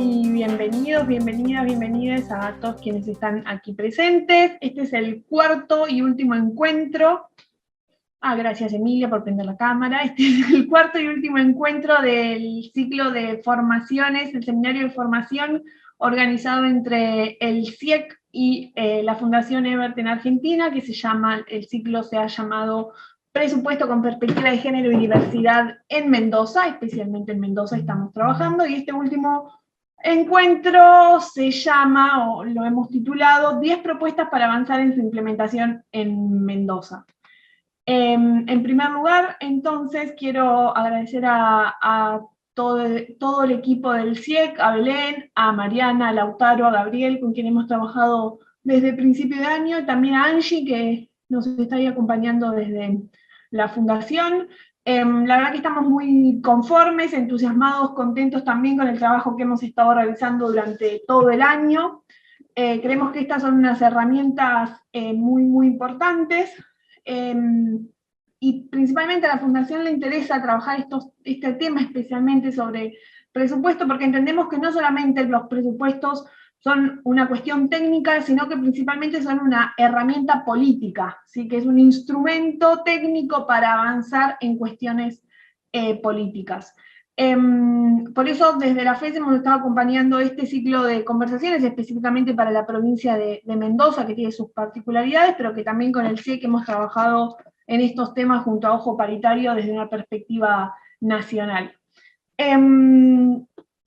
Muy bienvenidos, bienvenidas, bienvenidas a todos quienes están aquí presentes. Este es el cuarto y último encuentro. Gracias Emilia por prender la cámara. Este es el cuarto y último encuentro del ciclo de formaciones, el seminario de formación organizado entre el CIEC y la Fundación Ebert en Argentina, que el ciclo se ha llamado Presupuesto con perspectiva de género y diversidad en Mendoza, especialmente en Mendoza estamos trabajando, y este último encuentro se llama, o lo hemos titulado, 10 propuestas para avanzar en su implementación en Mendoza. En primer lugar, entonces, quiero agradecer a todo el equipo del CIEC, a Belén, a Mariana, a Lautaro, a Gabriel, con quien hemos trabajado desde el principio de año, y también a Angie, que nos está ahí acompañando desde la fundación. La verdad que estamos muy conformes, entusiasmados, contentos también con el trabajo que hemos estado realizando durante todo el año. Creemos que estas son unas herramientas muy, muy importantes. Y principalmente a la Fundación le interesa trabajar este tema especialmente sobre presupuesto, porque entendemos que no solamente los presupuestos son una cuestión técnica, sino que principalmente son una herramienta política, ¿sí? Que es un instrumento técnico para avanzar en cuestiones políticas. Por eso desde la FES hemos estado acompañando este ciclo de conversaciones específicamente para la provincia de Mendoza, que tiene sus particularidades, pero que también con el CIEC hemos trabajado en estos temas junto a Ojo Paritario desde una perspectiva nacional.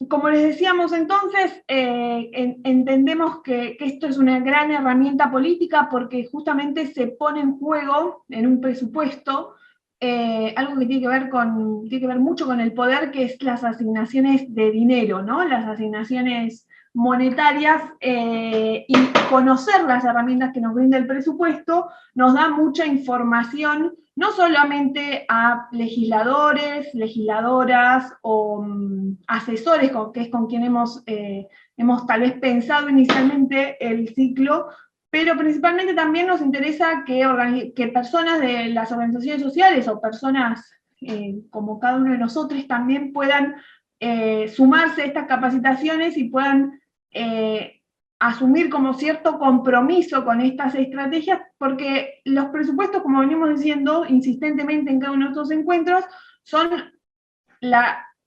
Como les decíamos entonces, entendemos que esto es una gran herramienta política porque justamente se pone en juego en un presupuesto algo que tiene que ver mucho con el poder, que es las asignaciones de dinero, ¿no? Las asignaciones monetarias, y conocer las herramientas que nos brinda el presupuesto nos da mucha información, no solamente a legisladores, legisladoras o asesores, que es con quien hemos tal vez pensado inicialmente el ciclo, pero principalmente también nos interesa que personas de las organizaciones sociales o personas como cada uno de nosotros también puedan sumarse a estas capacitaciones y puedan asumir como cierto compromiso con estas estrategias, porque los presupuestos, como venimos diciendo insistentemente en cada uno de estos encuentros, son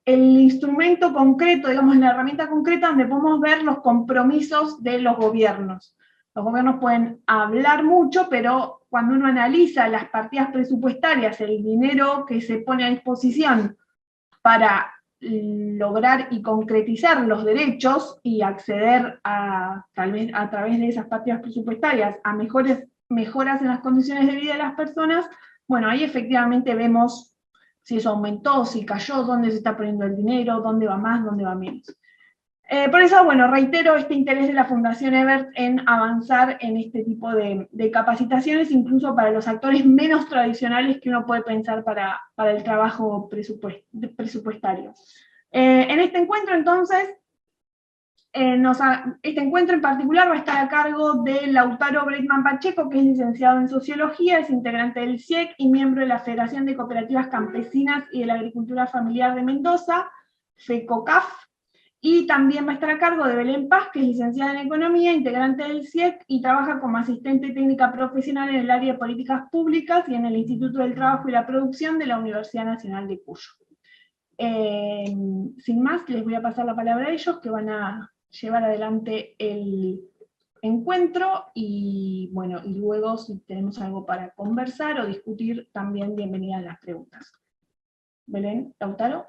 el instrumento concreto, digamos, la herramienta concreta donde podemos ver los compromisos de los gobiernos. Los gobiernos pueden hablar mucho, pero cuando uno analiza las partidas presupuestarias, el dinero que se pone a disposición para lograr y concretizar los derechos y acceder tal vez a través de esas partidas presupuestarias a mejoras en las condiciones de vida de las personas, bueno, ahí efectivamente vemos si eso aumentó, si cayó, dónde se está poniendo el dinero, dónde va más, dónde va menos. Por eso, bueno, reitero este interés de la Fundación Ebert en avanzar en este tipo de capacitaciones, incluso para los actores menos tradicionales que uno puede pensar para el trabajo presupuestario. En este encuentro, entonces, este encuentro en particular va a estar a cargo de Lautaro Breitman Pacheco, que es licenciado en Sociología, es integrante del CIEC y miembro de la Federación de Cooperativas Campesinas y de la Agricultura Familiar de Mendoza, FECOCAF. Y también va a estar a cargo de Belén Paz, que es licenciada en Economía, integrante del CIEC, y trabaja como asistente técnica profesional en el área de políticas públicas y en el Instituto del Trabajo y la Producción de la Universidad Nacional de Cuyo. Sin más, les voy a pasar la palabra a ellos, que van a llevar adelante el encuentro, y bueno, y luego si tenemos algo para conversar o discutir, también bienvenidas las preguntas. Belén, Lautaro.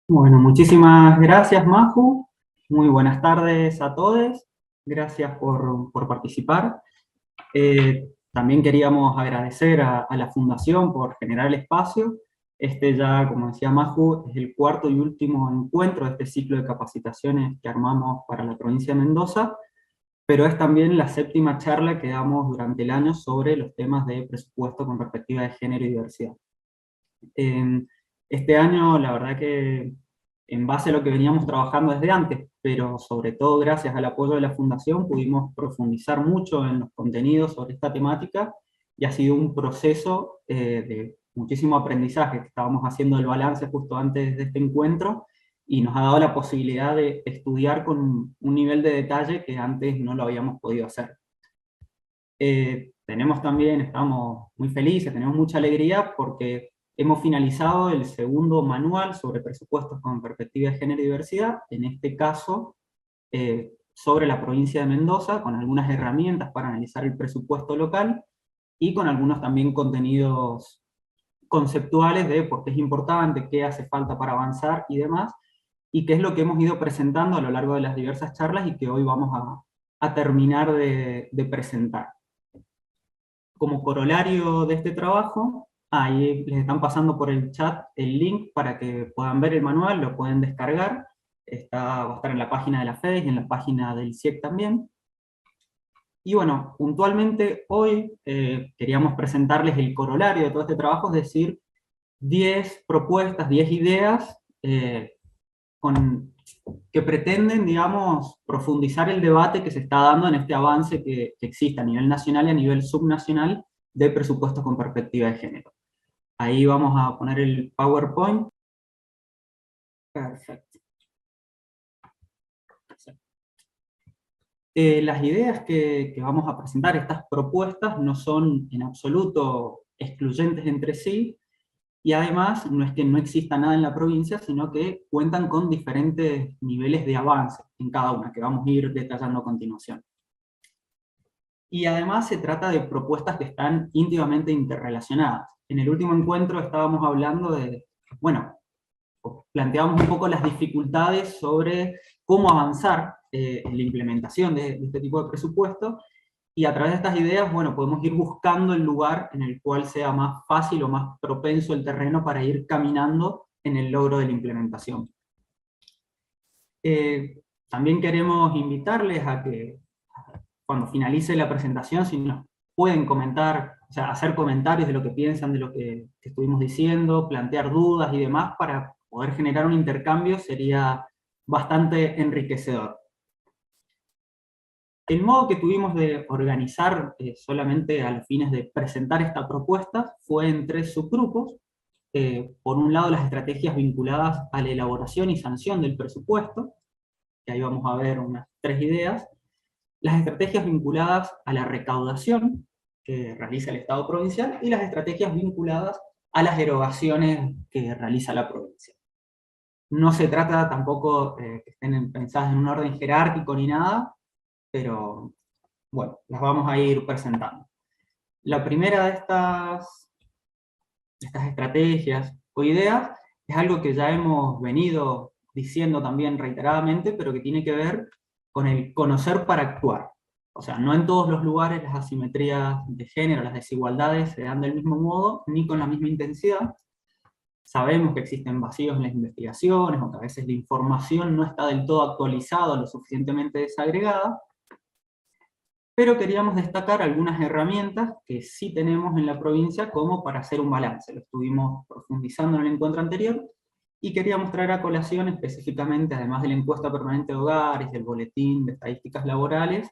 Bueno, muchísimas gracias, Maju. Muy buenas tardes a todos. Gracias por participar. También queríamos agradecer a la Fundación por generar el espacio. Este ya, como decía Maju, es el cuarto y último encuentro de este ciclo de capacitaciones que armamos para la provincia de Mendoza, pero es también la séptima charla que damos durante el año sobre los temas de presupuesto con perspectiva de género y diversidad. Este año, la verdad que en base a lo que veníamos trabajando desde antes, pero sobre todo gracias al apoyo de la Fundación, pudimos profundizar mucho en los contenidos sobre esta temática, y ha sido un proceso de muchísimo aprendizaje, que estábamos haciendo el balance justo antes de este encuentro, y nos ha dado la posibilidad de estudiar con un nivel de detalle que antes no lo habíamos podido hacer. Estamos muy felices, tenemos mucha alegría porque hemos finalizado el segundo manual sobre presupuestos con perspectiva de género y diversidad, en este caso sobre la provincia de Mendoza, con algunas herramientas para analizar el presupuesto local y con algunos también contenidos conceptuales de por qué es importante, qué hace falta para avanzar y demás, y qué es lo que hemos ido presentando a lo largo de las diversas charlas y que hoy vamos a terminar de presentar. Como corolario de este trabajo, ahí les están pasando por el chat el link para que puedan ver el manual, lo pueden descargar, va a estar en la página de la FES y en la página del CIEC también. Y bueno, puntualmente hoy queríamos presentarles el corolario de todo este trabajo, es decir, 10 propuestas, 10 ideas que pretenden, digamos, profundizar el debate que se está dando en este avance que existe a nivel nacional y a nivel subnacional de presupuestos con perspectiva de género. Ahí vamos a poner el PowerPoint. Perfecto. Las ideas que vamos a presentar, estas propuestas, no son en absoluto excluyentes entre sí, y además no es que no exista nada en la provincia, sino que cuentan con diferentes niveles de avance en cada una, que vamos a ir detallando a continuación. Y además se trata de propuestas que están íntimamente interrelacionadas. En el último encuentro estábamos hablando de, bueno, planteábamos un poco las dificultades sobre cómo avanzar en la implementación de este tipo de presupuesto, y a través de estas ideas, bueno, podemos ir buscando el lugar en el cual sea más fácil o más propenso el terreno para ir caminando en el logro de la implementación. También queremos invitarles a que cuando finalice la presentación, si nos pueden comentar, o sea, hacer comentarios de lo que piensan, de lo que estuvimos diciendo, plantear dudas y demás, para poder generar un intercambio, sería bastante enriquecedor. El modo que tuvimos de organizar solamente a los fines de presentar esta propuesta fue en 3 subgrupos. Por un lado, las estrategias vinculadas a la elaboración y sanción del presupuesto, que ahí vamos a ver unas 3 ideas. Las estrategias vinculadas a la recaudación que realiza el Estado provincial, y las estrategias vinculadas a las erogaciones que realiza la provincia. No se trata tampoco que estén pensadas en un orden jerárquico ni nada, pero bueno, las vamos a ir presentando. La primera de estas estrategias o ideas es algo que ya hemos venido diciendo también reiteradamente, pero que tiene que ver con el conocer para actuar. O sea, no en todos los lugares las asimetrías de género, las desigualdades se dan del mismo modo, ni con la misma intensidad. Sabemos que existen vacíos en las investigaciones, o que a veces la información no está del todo actualizada o lo suficientemente desagregada, pero queríamos destacar algunas herramientas que sí tenemos en la provincia como para hacer un balance. Lo estuvimos profundizando en el encuentro anterior, y queríamos traer a colación específicamente, además de la encuesta permanente de hogares, del boletín de estadísticas laborales,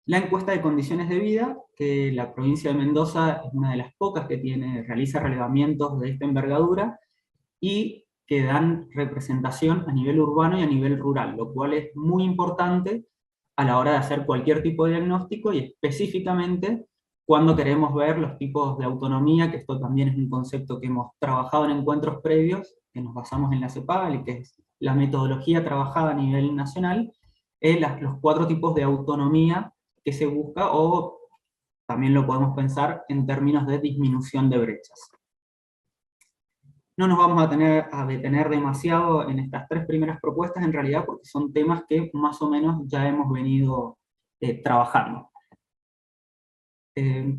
la encuesta de condiciones de vida, que la provincia de Mendoza es una de las pocas que realiza relevamientos de esta envergadura, y que dan representación a nivel urbano y a nivel rural, lo cual es muy importante a la hora de hacer cualquier tipo de diagnóstico, y específicamente cuando queremos ver los tipos de autonomía, que esto también es un concepto que hemos trabajado en encuentros previos, que nos basamos en la CEPAL, y que es la metodología trabajada a nivel nacional, los 4 tipos de autonomía que se busca, o también lo podemos pensar en términos de disminución de brechas. No nos vamos a detener demasiado en estas 3 primeras propuestas, en realidad, porque son temas que más o menos ya hemos venido trabajando.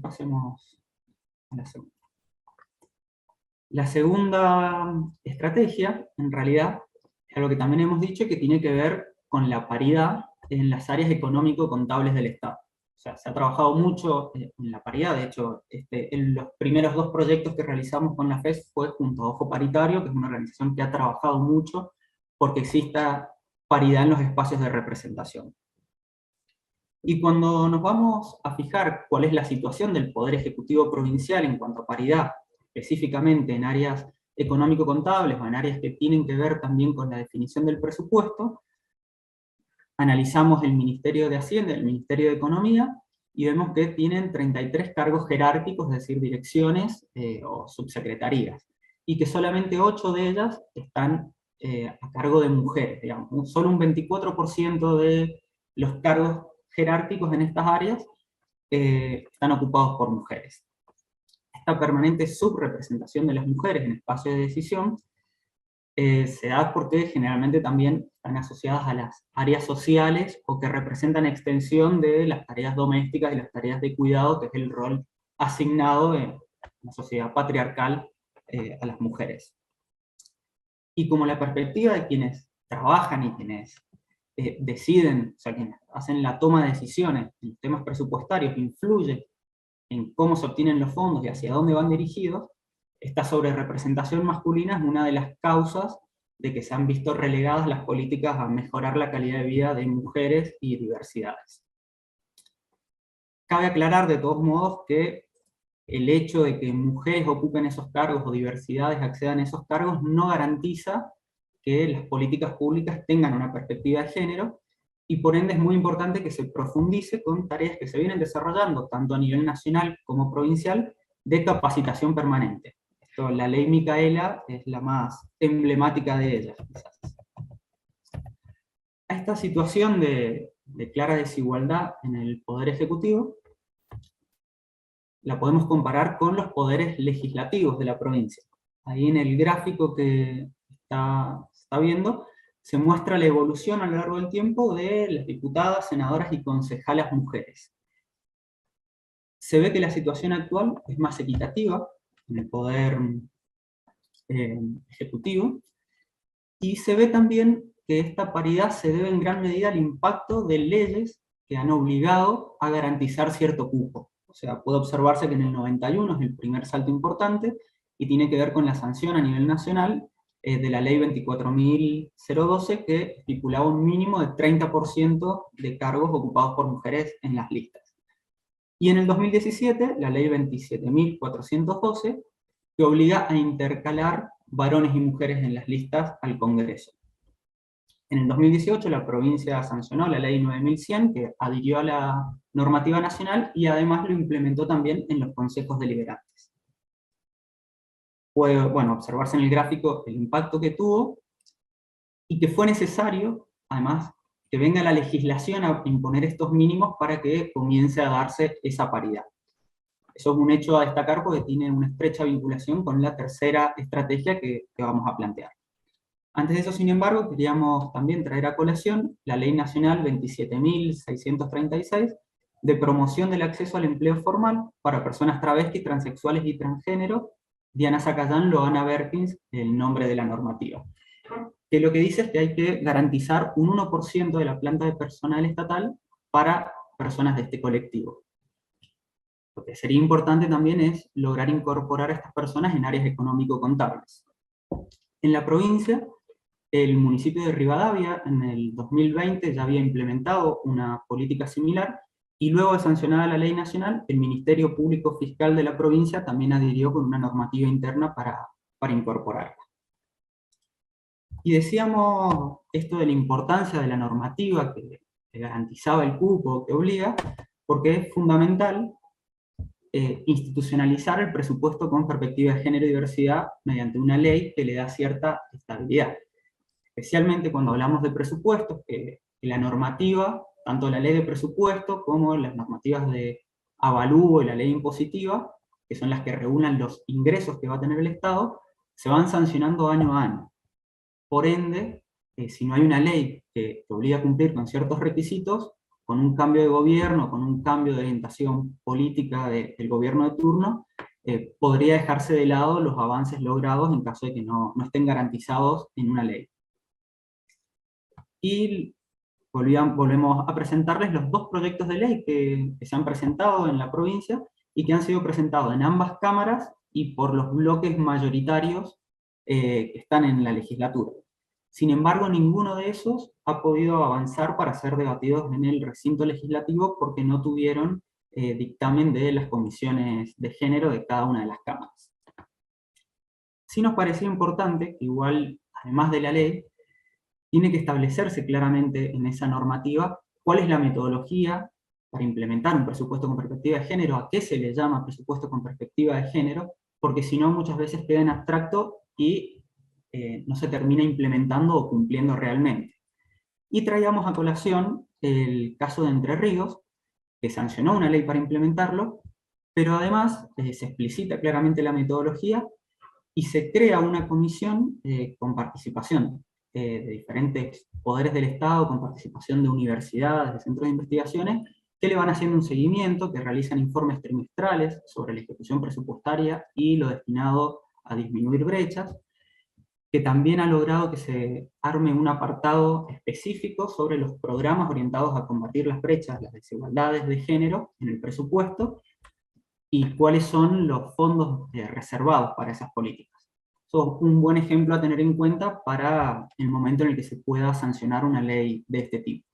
Pasemos a la segunda. La segunda estrategia, en realidad, es algo que también hemos dicho, que tiene que ver con la paridad en las áreas económico-contables del Estado. O sea, se ha trabajado mucho en la paridad. De hecho, en los primeros 2 proyectos que realizamos con la FES fue junto a Ojo Paritario, que es una organización que ha trabajado mucho porque exista paridad en los espacios de representación. Y cuando nos vamos a fijar cuál es la situación del Poder Ejecutivo Provincial en cuanto a paridad, específicamente en áreas económico-contables o en áreas que tienen que ver también con la definición del presupuesto, analizamos el Ministerio de Hacienda, el Ministerio de Economía, y vemos que tienen 33 cargos jerárquicos, es decir, direcciones o subsecretarías, y que solamente 8 de ellas están a cargo de mujeres, digamos. Solo un 24% de los cargos jerárquicos en estas áreas están ocupados por mujeres. Esta permanente subrepresentación de las mujeres en espacios de decisión se da porque generalmente también están asociadas a las áreas sociales o que representan extensión de las tareas domésticas y las tareas de cuidado, que es el rol asignado en la sociedad patriarcal a las mujeres. Y como la perspectiva de quienes trabajan y quienes deciden, o sea, quienes hacen la toma de decisiones en temas presupuestarios, influye en cómo se obtienen los fondos y hacia dónde van dirigidos, esta sobrerepresentación masculina es una de las causas de que se han visto relegadas las políticas a mejorar la calidad de vida de mujeres y diversidades. Cabe aclarar de todos modos que el hecho de que mujeres ocupen esos cargos o diversidades accedan a esos cargos no garantiza que las políticas públicas tengan una perspectiva de género, y por ende es muy importante que se profundice con tareas que se vienen desarrollando, tanto a nivel nacional como provincial, de capacitación permanente. Esto, la ley Micaela es la más emblemática de ellas, quizás. A esta situación de clara desigualdad en el poder ejecutivo, la podemos comparar con los poderes legislativos de la provincia. Ahí en el gráfico que está viendo, se muestra la evolución a lo largo del tiempo de las diputadas, senadoras y concejalas mujeres. Se ve que la situación actual es más equitativa en el poder ejecutivo, y se ve también que esta paridad se debe en gran medida al impacto de leyes que han obligado a garantizar cierto cupo. O sea, puede observarse que en el 91 es el primer salto importante, y tiene que ver con la sanción a nivel nacional de la ley 24.012, que estipulaba un mínimo de 30% de cargos ocupados por mujeres en las listas. Y en el 2017, la ley 27.412, que obliga a intercalar varones y mujeres en las listas al Congreso. En el 2018 la provincia sancionó la ley 9.100, que adhirió a la normativa nacional y además lo implementó también en los consejos deliberantes. Puede, bueno, observarse en el gráfico el impacto que tuvo, y que fue necesario, además, que venga la legislación a imponer estos mínimos para que comience a darse esa paridad. Eso es un hecho a destacar porque tiene una estrecha vinculación con la tercera estrategia que vamos a plantear. Antes de eso, sin embargo, queríamos también traer a colación la Ley Nacional 27.636 de promoción del acceso al empleo formal para personas travestis, transexuales y transgénero. Diana Zacayán, Loana Berkins, el nombre de la normativa. Que lo que dice es que hay que garantizar un 1% de la planta de personal estatal para personas de este colectivo. Lo que sería importante también es lograr incorporar a estas personas en áreas económico-contables. En la provincia, el municipio de Rivadavia en el 2020 ya había implementado una política similar, y luego de sancionada la ley nacional, el Ministerio Público Fiscal de la provincia también adhirió con una normativa interna para incorporarla. Y decíamos esto de la importancia de la normativa que garantizaba el cupo, que obliga, porque es fundamental institucionalizar el presupuesto con perspectiva de género y diversidad mediante una ley que le da cierta estabilidad. Especialmente cuando hablamos de presupuestos, que la normativa, tanto la ley de presupuesto como las normativas de avalúo y la ley impositiva, que son las que regulan los ingresos que va a tener el Estado, se van sancionando año a año. Por ende, si no hay una ley que obliga a cumplir con ciertos requisitos, con un cambio de gobierno, con un cambio de orientación política del gobierno de turno, podría dejarse de lado los avances logrados en caso de que no estén garantizados en una ley. Y volvemos a presentarles los dos proyectos de ley que se han presentado en la provincia y que han sido presentados en ambas cámaras y por los bloques mayoritarios que están en la legislatura. Sin embargo, ninguno de esos ha podido avanzar para ser debatidos en el recinto legislativo porque no tuvieron dictamen de las comisiones de género de cada una de las cámaras. Sí nos parecía importante que igual, además de la ley, tiene que establecerse claramente en esa normativa cuál es la metodología para implementar un presupuesto con perspectiva de género, a qué se le llama presupuesto con perspectiva de género, porque si no muchas veces queda en abstracto y no se termina implementando o cumpliendo realmente. Y traíamos a colación el caso de Entre Ríos, que sancionó una ley para implementarlo, pero además se explicita claramente la metodología y se crea una comisión con participación de diferentes poderes del Estado, con participación de universidades, de centros de investigaciones, que le van haciendo un seguimiento, que realizan informes trimestrales sobre la ejecución presupuestaria y lo destinado a disminuir brechas, que también ha logrado que se arme un apartado específico sobre los programas orientados a combatir las brechas, las desigualdades de género en el presupuesto, y cuáles son los fondos reservados para esas políticas. Eso es un buen ejemplo a tener en cuenta para el momento en el que se pueda sancionar una ley de este tipo.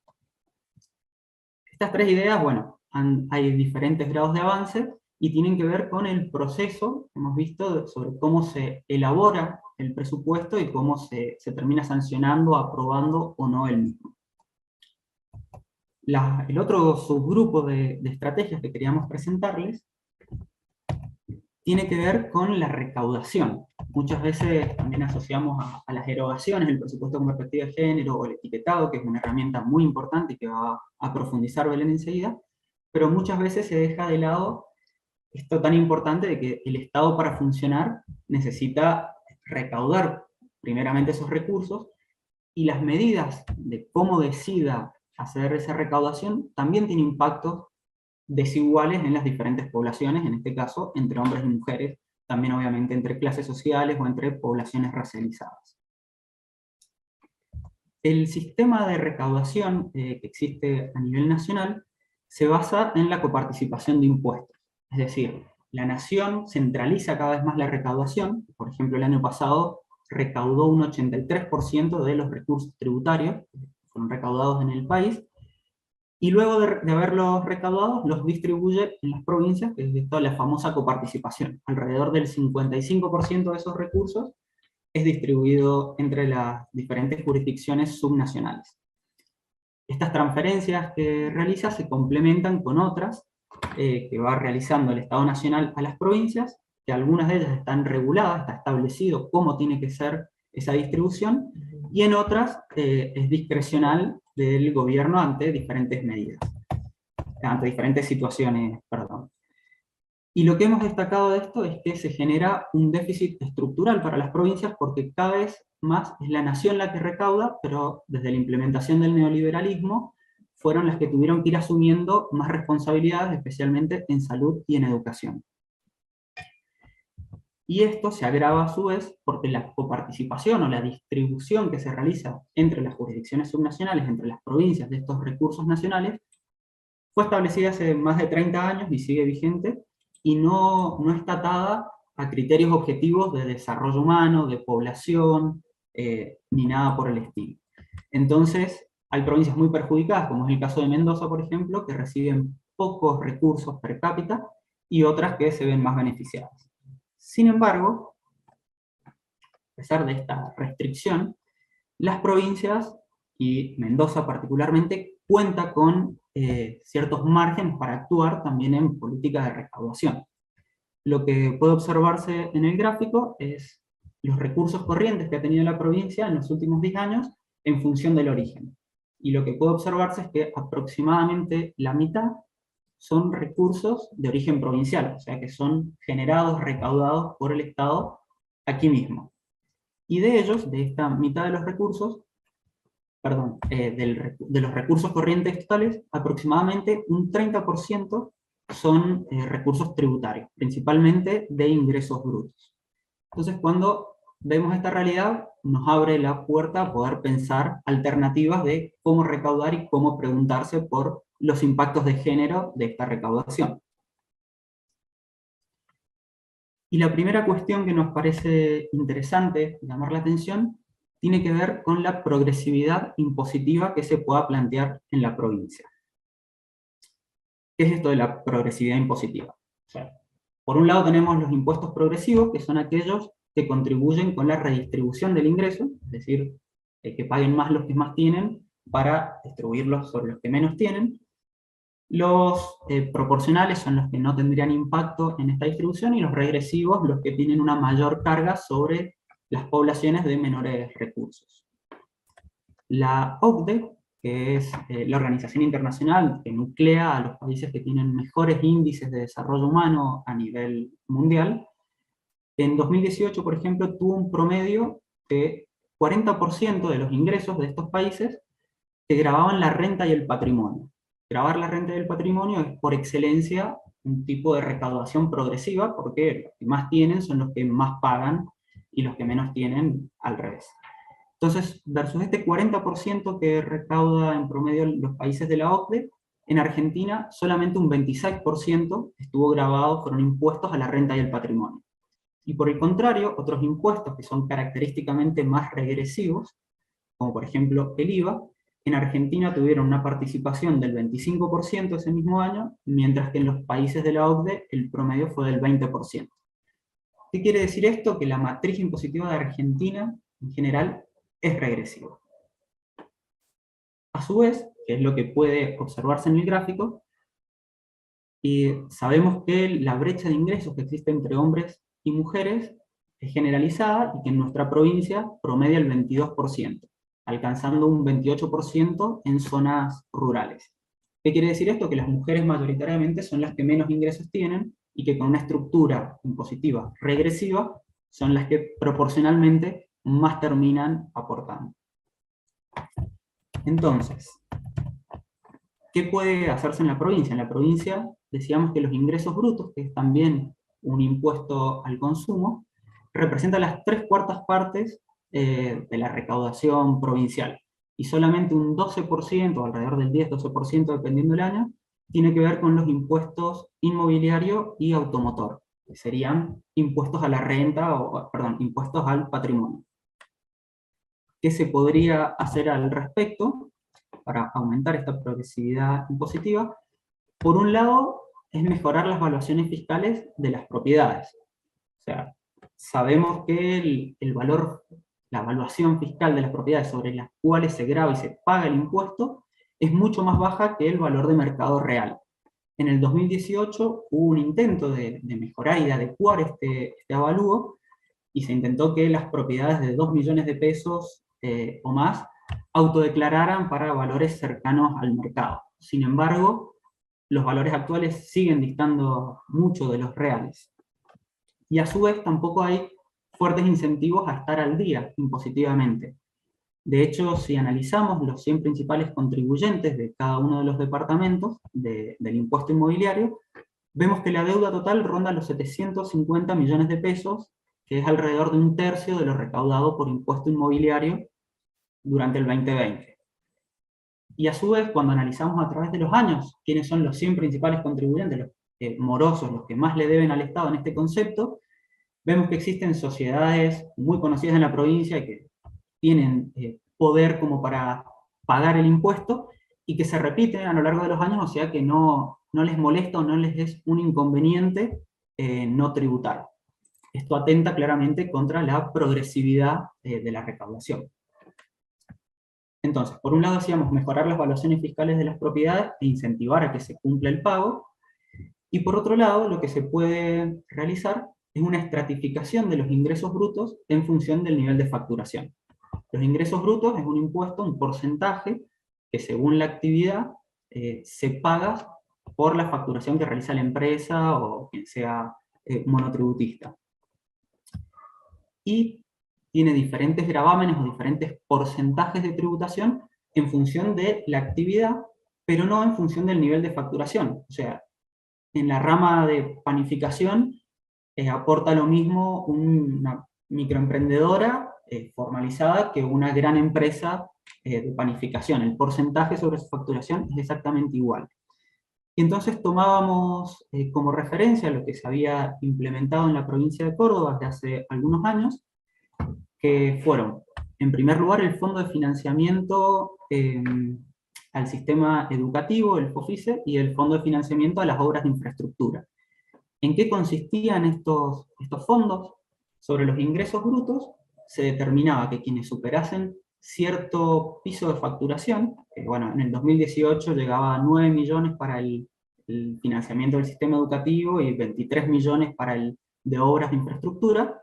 Estas tres ideas, bueno, hay diferentes grados de avance y tienen que ver con el proceso, hemos visto, sobre cómo se elabora el presupuesto y cómo se termina sancionando, aprobando o no el mismo. El otro subgrupo de estrategias que queríamos presentarles tiene que ver con la recaudación. Muchas veces también asociamos a las erogaciones el presupuesto con perspectiva de género o el etiquetado, que es una herramienta muy importante y que va a profundizar Belén enseguida, pero muchas veces se deja de lado esto tan importante de que el Estado para funcionar necesita recaudar primeramente esos recursos, y las medidas de cómo decida hacer esa recaudación también tienen impactos desiguales en las diferentes poblaciones, en este caso entre hombres y mujeres, también obviamente entre clases sociales o entre poblaciones racializadas. El sistema de recaudación que existe a nivel nacional se basa en la coparticipación de impuestos, es decir, la nación centraliza cada vez más la recaudación. Por ejemplo, el año pasado recaudó un 83% de los recursos tributarios que fueron recaudados en el país, y luego de haberlos recaudado, los distribuye en las provincias, que es toda la famosa coparticipación. Alrededor del 55% de esos recursos es distribuido entre las diferentes jurisdicciones subnacionales. Estas transferencias que realiza se complementan con otras que va realizando el Estado Nacional a las provincias, que algunas de ellas están reguladas, está establecido cómo tiene que ser esa distribución, y en otras es discrecional del gobierno ante diferentes medidas, ante diferentes situaciones, perdón. Y lo que hemos destacado de esto es que se genera un déficit estructural para las provincias porque cada vez más es la nación la que recauda, pero desde la implementación del neoliberalismo fueron las que tuvieron que ir asumiendo más responsabilidades, especialmente en salud y en educación. Y esto se agrava a su vez porque la coparticipación o la distribución que se realiza entre las jurisdicciones subnacionales, entre las provincias de estos recursos nacionales, fue establecida hace más de 30 años y sigue vigente, y no está atada a criterios objetivos de desarrollo humano, de población, ni nada por el estilo. Entonces, hay provincias muy perjudicadas, como es el caso de Mendoza, por ejemplo, que reciben pocos recursos per cápita, y otras que se ven más beneficiadas. Sin embargo, a pesar de esta restricción, las provincias, y Mendoza particularmente, cuenta con ciertos márgenes para actuar también en políticas de recaudación. Lo que puede observarse en el gráfico es los recursos corrientes que ha tenido la provincia en los últimos 10 años en función del origen. Y lo que puede observarse es que aproximadamente la mitad son recursos de origen provincial, o sea que son generados, recaudados por el Estado aquí mismo. Y de ellos, de esta mitad de los recursos, perdón, de los recursos corrientes totales, aproximadamente un 30% son recursos tributarios, principalmente de ingresos brutos. Entonces, cuando vemos esta realidad, nos abre la puerta a poder pensar alternativas de cómo recaudar y cómo preguntarse por los impactos de género de esta recaudación. Y la primera cuestión que nos parece interesante llamar la atención tiene que ver con la progresividad impositiva que se pueda plantear en la provincia. ¿Qué es esto de la progresividad impositiva? O sea, por un lado tenemos los impuestos progresivos, que son aquellos que contribuyen con la redistribución del ingreso, es decir, que paguen más los que más tienen para distribuirlos sobre los que menos tienen. Los proporcionales son los que no tendrían impacto en esta distribución, y los regresivos los que tienen una mayor carga sobre las poblaciones de menores recursos. La OCDE, que es la organización internacional que nuclea a los países que tienen mejores índices de desarrollo humano a nivel mundial, en 2018, por ejemplo, tuvo un promedio de 40% de los ingresos de estos países que gravaban la renta y el patrimonio. Gravar la renta y el patrimonio es por excelencia un tipo de recaudación progresiva, porque los que más tienen son los que más pagan y los que menos tienen al revés. Entonces, versus este 40% que recauda en promedio los países de la OCDE, en Argentina solamente un 26% estuvo grabado, fueron impuestos a la renta y el patrimonio. Y por el contrario, otros impuestos que son característicamente más regresivos, como por ejemplo el IVA, en Argentina tuvieron una participación del 25% ese mismo año, mientras que en los países de la OCDE el promedio fue del 20%. ¿Qué quiere decir esto? Que la matriz impositiva de Argentina, en general, es regresiva. A su vez, que es lo que puede observarse en el gráfico, y sabemos que la brecha de ingresos que existe entre hombres y mujeres es generalizada, y que en nuestra provincia promedia el 22%, alcanzando un 28% en zonas rurales. ¿Qué quiere decir esto? Que las mujeres mayoritariamente son las que menos ingresos tienen, y que con una estructura impositiva regresiva son las que proporcionalmente más terminan aportando. Entonces, ¿qué puede hacerse en la provincia? En la provincia decíamos que los ingresos brutos, que es también un impuesto al consumo, representa las 3/4 partes de la recaudación provincial. Y solamente un 12%, alrededor del 10-12%, dependiendo del año, tiene que ver con los impuestos inmobiliario y automotor, que serían impuestos a la renta, impuestos al patrimonio. ¿Qué se podría hacer al respecto para aumentar esta progresividad impositiva? Por un lado, es mejorar las valuaciones fiscales de las propiedades. O sea, sabemos que el valor, la evaluación fiscal de las propiedades sobre las cuales se grava y se paga el impuesto es mucho más baja que el valor de mercado real. En el 2018 hubo un intento de mejorar y de adecuar este avalúo, y se intentó que las propiedades de 2 millones de pesos o más autodeclararan para valores cercanos al mercado. Sin embargo, los valores actuales siguen distando mucho de los reales. Y a su vez tampoco hay fuertes incentivos a estar al día impositivamente. De hecho, si analizamos los 100 principales contribuyentes de cada uno de los departamentos del impuesto inmobiliario, vemos que la deuda total ronda los 750 millones de pesos, que es alrededor de un tercio de lo recaudado por impuesto inmobiliario durante el 2020. Y a su vez, cuando analizamos a través de los años quiénes son los 100 principales contribuyentes, los morosos, los que más le deben al Estado en este concepto, vemos que existen sociedades muy conocidas en la provincia y que tienen poder como para pagar el impuesto, y que se repiten a lo largo de los años, o sea que no les molesta o no les es un inconveniente no tributar. Esto atenta claramente contra la progresividad de la recaudación. Entonces, por un lado decíamos mejorar las valuaciones fiscales de las propiedades e incentivar a que se cumpla el pago, y por otro lado lo que se puede realizar es una estratificación de los ingresos brutos en función del nivel de facturación. Los ingresos brutos es un impuesto, un porcentaje, que según la actividad se paga por la facturación que realiza la empresa o quien sea monotributista. Y tiene diferentes gravámenes o diferentes porcentajes de tributación en función de la actividad, pero no en función del nivel de facturación. O sea, en la rama de panificación aporta lo mismo una microemprendedora formalizada que una gran empresa de panificación. El porcentaje sobre su facturación es exactamente igual. Y entonces tomábamos como referencia lo que se había implementado en la provincia de Córdoba desde hace algunos años, que fueron, en primer lugar, el Fondo de Financiamiento al Sistema Educativo, el FOFICE, y el Fondo de Financiamiento a las Obras de Infraestructura. ¿En qué consistían estos fondos? Sobre los ingresos brutos, se determinaba que quienes superasen cierto piso de facturación, que bueno, en el 2018 llegaba a 9 millones para el financiamiento del sistema educativo y 23 millones para el de obras de infraestructura,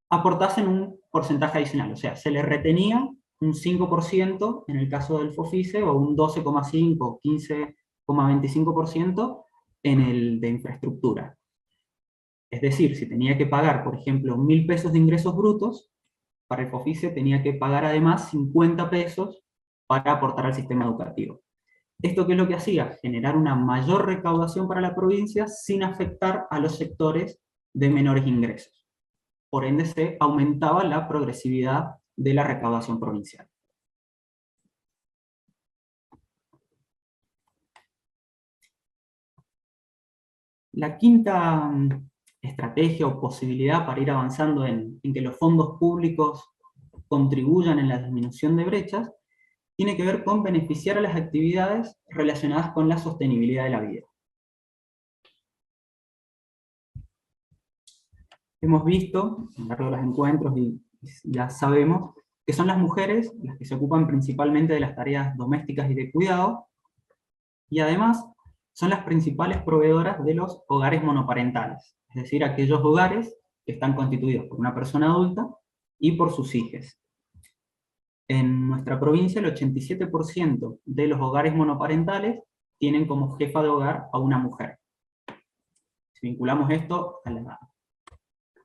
aportasen un porcentaje adicional, o sea, se le retenía un 5% en el caso del FOFICE, o un 12,5 o 15,25% en el de infraestructura. Es decir, si tenía que pagar, por ejemplo, 1.000 pesos de ingresos brutos, para el FOFICE tenía que pagar además 50 pesos para aportar al sistema educativo. ¿Esto qué es lo que hacía? Generar una mayor recaudación para la provincia sin afectar a los sectores de menores ingresos. Por ende, se aumentaba la progresividad de la recaudación provincial. La quinta estrategia o posibilidad para ir avanzando en que los fondos públicos contribuyan en la disminución de brechas tiene que ver con beneficiar a las actividades relacionadas con la sostenibilidad de la vida. Hemos visto, a lo largo de los encuentros, y ya sabemos, que son las mujeres las que se ocupan principalmente de las tareas domésticas y de cuidado, y además son las principales proveedoras de los hogares monoparentales, es decir, aquellos hogares que están constituidos por una persona adulta y por sus hijos. En nuestra provincia, el 87% de los hogares monoparentales tienen como jefa de hogar a una mujer. Si vinculamos esto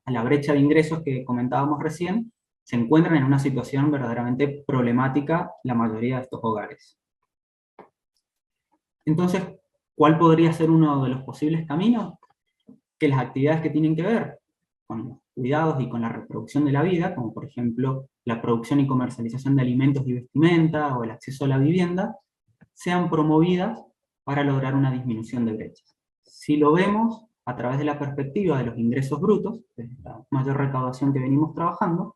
a la brecha de ingresos que comentábamos recién, se encuentran en una situación verdaderamente problemática la mayoría de estos hogares. Entonces, ¿cuál podría ser uno de los posibles caminos? Que las actividades que tienen que ver con los cuidados y con la reproducción de la vida, como por ejemplo la producción y comercialización de alimentos y vestimenta, o el acceso a la vivienda, sean promovidas para lograr una disminución de brechas. Si lo vemos a través de la perspectiva de los ingresos brutos, de la mayor recaudación que venimos trabajando,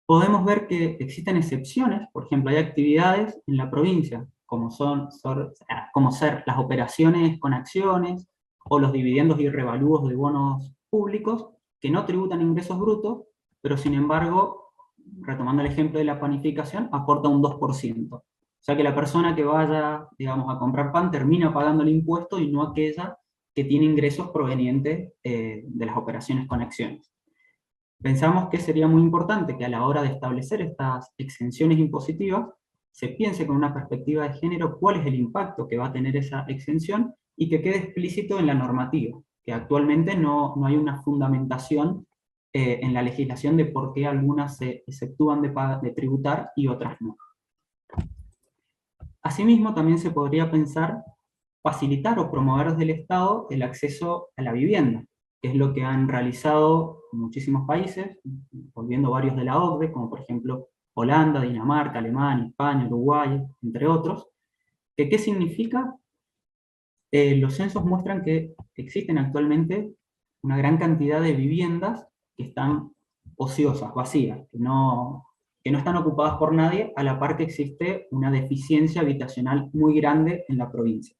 podemos ver que existen excepciones. Por ejemplo, hay actividades en la provincia, como ser las operaciones con acciones, o los dividendos y revalúos de bonos públicos, que no tributan ingresos brutos, pero sin embargo, retomando el ejemplo de la panificación, aporta un 2%. O sea que la persona que vaya, digamos, a comprar pan termina pagando el impuesto y no aquella que tiene ingresos provenientes de las operaciones con acciones. Pensamos que sería muy importante que a la hora de establecer estas exenciones impositivas, se piense con una perspectiva de género cuál es el impacto que va a tener esa exención y que quede explícito en la normativa, que actualmente no hay una fundamentación en la legislación de por qué algunas se exceptúan de tributar y otras no. Asimismo, también se podría pensar facilitar o promover desde el Estado el acceso a la vivienda, que es lo que han realizado muchísimos países, volviendo varios de la OCDE, como por ejemplo Holanda, Dinamarca, Alemania, España, Uruguay, entre otros. ¿Qué significa? Los censos muestran que existen actualmente una gran cantidad de viviendas que están ociosas, vacías, que no están ocupadas por nadie, a la par que existe una deficiencia habitacional muy grande en la provincia.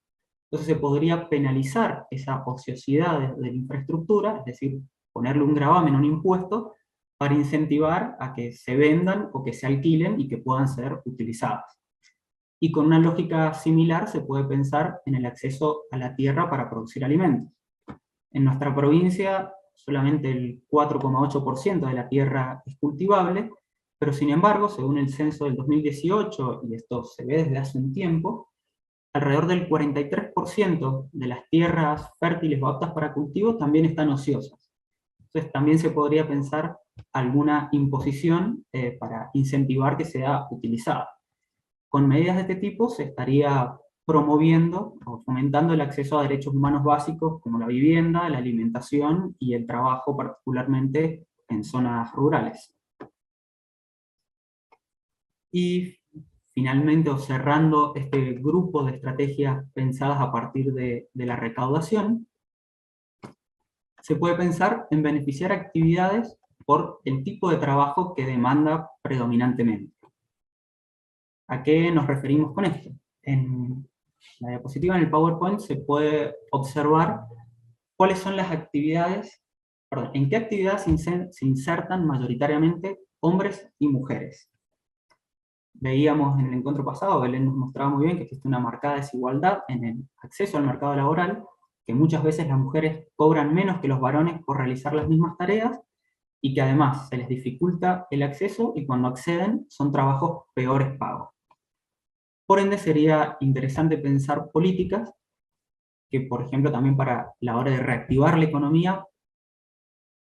Entonces se podría penalizar esa ociosidad de la infraestructura, es decir, ponerle un gravamen, un impuesto, para incentivar a que se vendan o que se alquilen y que puedan ser utilizadas. Y con una lógica similar se puede pensar en el acceso a la tierra para producir alimentos. En nuestra provincia solamente el 4,8% de la tierra es cultivable, pero sin embargo, según el censo del 2018, y esto se ve desde hace un tiempo, alrededor del 43% de las tierras fértiles o aptas para cultivo también están ociosas. Entonces también se podría pensar alguna imposición para incentivar que sea utilizada. Con medidas de este tipo se estaría promoviendo o fomentando el acceso a derechos humanos básicos como la vivienda, la alimentación y el trabajo, particularmente en zonas rurales. Y finalmente, o cerrando este grupo de estrategias pensadas a partir de la recaudación, se puede pensar en beneficiar actividades por el tipo de trabajo que demanda predominantemente. ¿A qué nos referimos con esto? En la diapositiva, en el PowerPoint, se puede observar cuáles son las actividades perdón, ¿en qué actividades se insertan mayoritariamente hombres y mujeres? Veíamos en el encuentro pasado, Belén nos mostraba muy bien que existe una marcada desigualdad en el acceso al mercado laboral, que muchas veces las mujeres cobran menos que los varones por realizar las mismas tareas, y que además se les dificulta el acceso, y cuando acceden son trabajos peores pagos. Por ende, sería interesante pensar políticas que, por ejemplo, también para la hora de reactivar la economía,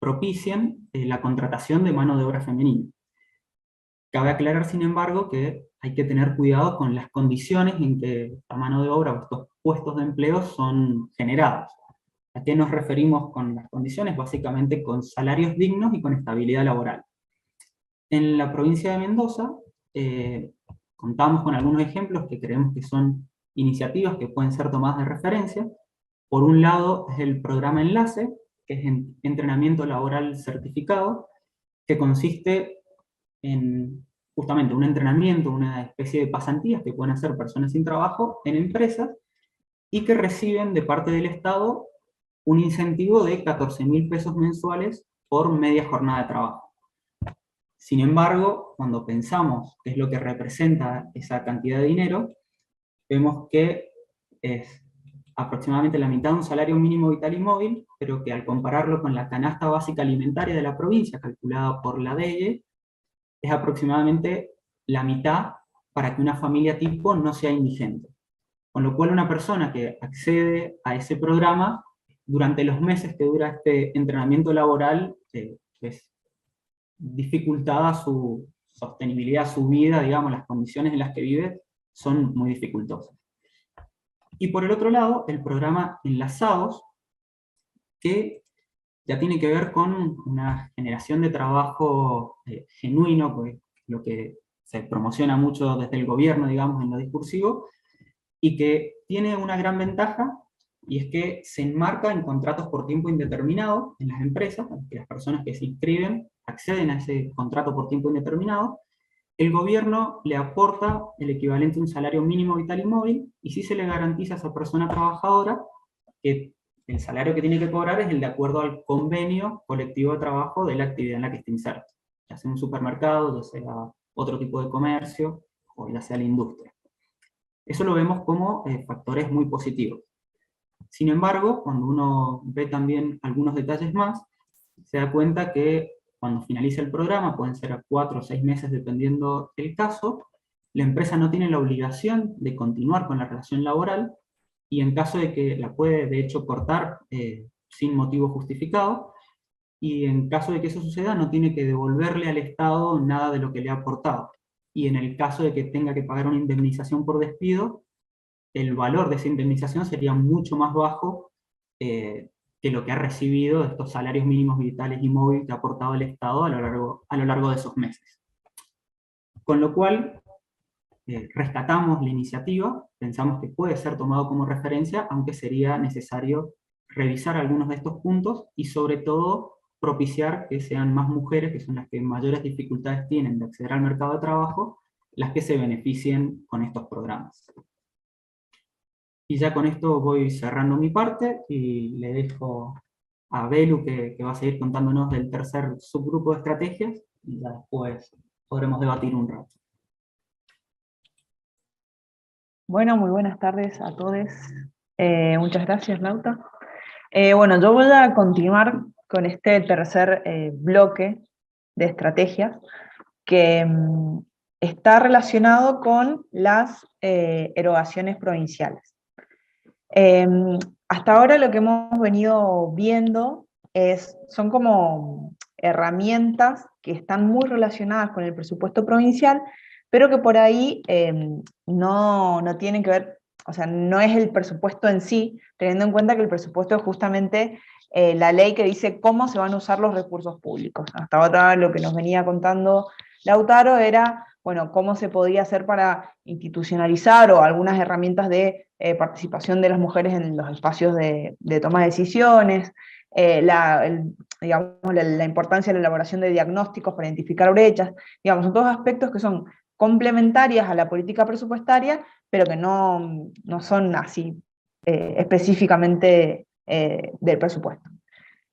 propicien la contratación de mano de obra femenina. Cabe aclarar, sin embargo, que hay que tener cuidado con las condiciones en que la mano de obra o estos puestos de empleo son generados. ¿A qué nos referimos con las condiciones? Básicamente con salarios dignos y con estabilidad laboral. En la provincia de Mendoza, contamos con algunos ejemplos que creemos que son iniciativas que pueden ser tomadas de referencia. Por un lado es el programa Enlace, que es entrenamiento laboral certificado, que consiste en justamente un entrenamiento, una especie de pasantías que pueden hacer personas sin trabajo en empresas y que reciben de parte del Estado un incentivo de 14.000 pesos mensuales por media jornada de trabajo. Sin embargo, cuando pensamos qué es lo que representa esa cantidad de dinero, vemos que es aproximadamente la mitad de un salario mínimo vital y móvil, pero que al compararlo con la canasta básica alimentaria de la provincia, calculada por la DEIE, es aproximadamente la mitad para que una familia tipo no sea indigente. Con lo cual una persona que accede a ese programa, durante los meses que dura este entrenamiento laboral, es dificultada su sostenibilidad, su vida, digamos, las condiciones en las que vive son muy dificultosas. Y por el otro lado, el programa Enlazados, que ya tiene que ver con una generación de trabajo genuino, pues, lo que se promociona mucho desde el gobierno, digamos, en lo discursivo, y que tiene una gran ventaja, y es que se enmarca en contratos por tiempo indeterminado en las empresas, que las personas que se inscriben acceden a ese contrato por tiempo indeterminado. El gobierno le aporta el equivalente a un salario mínimo vital y móvil, y sí se le garantiza a esa persona trabajadora que el salario que tiene que cobrar es el de acuerdo al convenio colectivo de trabajo de la actividad en la que está inserto, ya sea un supermercado, ya sea otro tipo de comercio, o ya sea la industria. Eso lo vemos como factores muy positivos. Sin embargo, cuando uno ve también algunos detalles más, se da cuenta que cuando finaliza el programa, pueden ser a 4 o 6 meses dependiendo el caso, la empresa no tiene la obligación de continuar con la relación laboral, y en caso de que la puede de hecho cortar sin motivo justificado, y en caso de que eso suceda no tiene que devolverle al Estado nada de lo que le ha aportado. Y en el caso de que tenga que pagar una indemnización por despido, el valor de esa indemnización sería mucho más bajo que lo que ha recibido de estos salarios mínimos vitales y móviles que ha aportado el Estado a lo largo de esos meses. Con lo cual, rescatamos la iniciativa, pensamos que puede ser tomado como referencia, aunque sería necesario revisar algunos de estos puntos y sobre todo propiciar que sean más mujeres, que son las que mayores dificultades tienen de acceder al mercado de trabajo, las que se beneficien con estos programas. Y ya con esto voy cerrando mi parte y le dejo a Belu que va a seguir contándonos del tercer subgrupo de estrategias, y ya después podremos debatir un rato. Bueno, muy buenas tardes a todos. Muchas gracias, Lauta. Bueno, yo voy a continuar con este tercer bloque de estrategias que está relacionado con las erogaciones provinciales. Hasta ahora lo que hemos venido viendo son como herramientas que están muy relacionadas con el presupuesto provincial, pero que por ahí no tienen que ver, o sea, no es el presupuesto en sí, teniendo en cuenta que el presupuesto es justamente la ley que dice cómo se van a usar los recursos públicos. Hasta ahora lo que nos venía contando Lautaro era, bueno, cómo se podía hacer para institucionalizar o algunas herramientas de participación de las mujeres en los espacios de toma de decisiones, digamos, la importancia de la elaboración de diagnósticos para identificar brechas, digamos, son todos aspectos que son complementarias a la política presupuestaria, pero que no son así específicamente del presupuesto.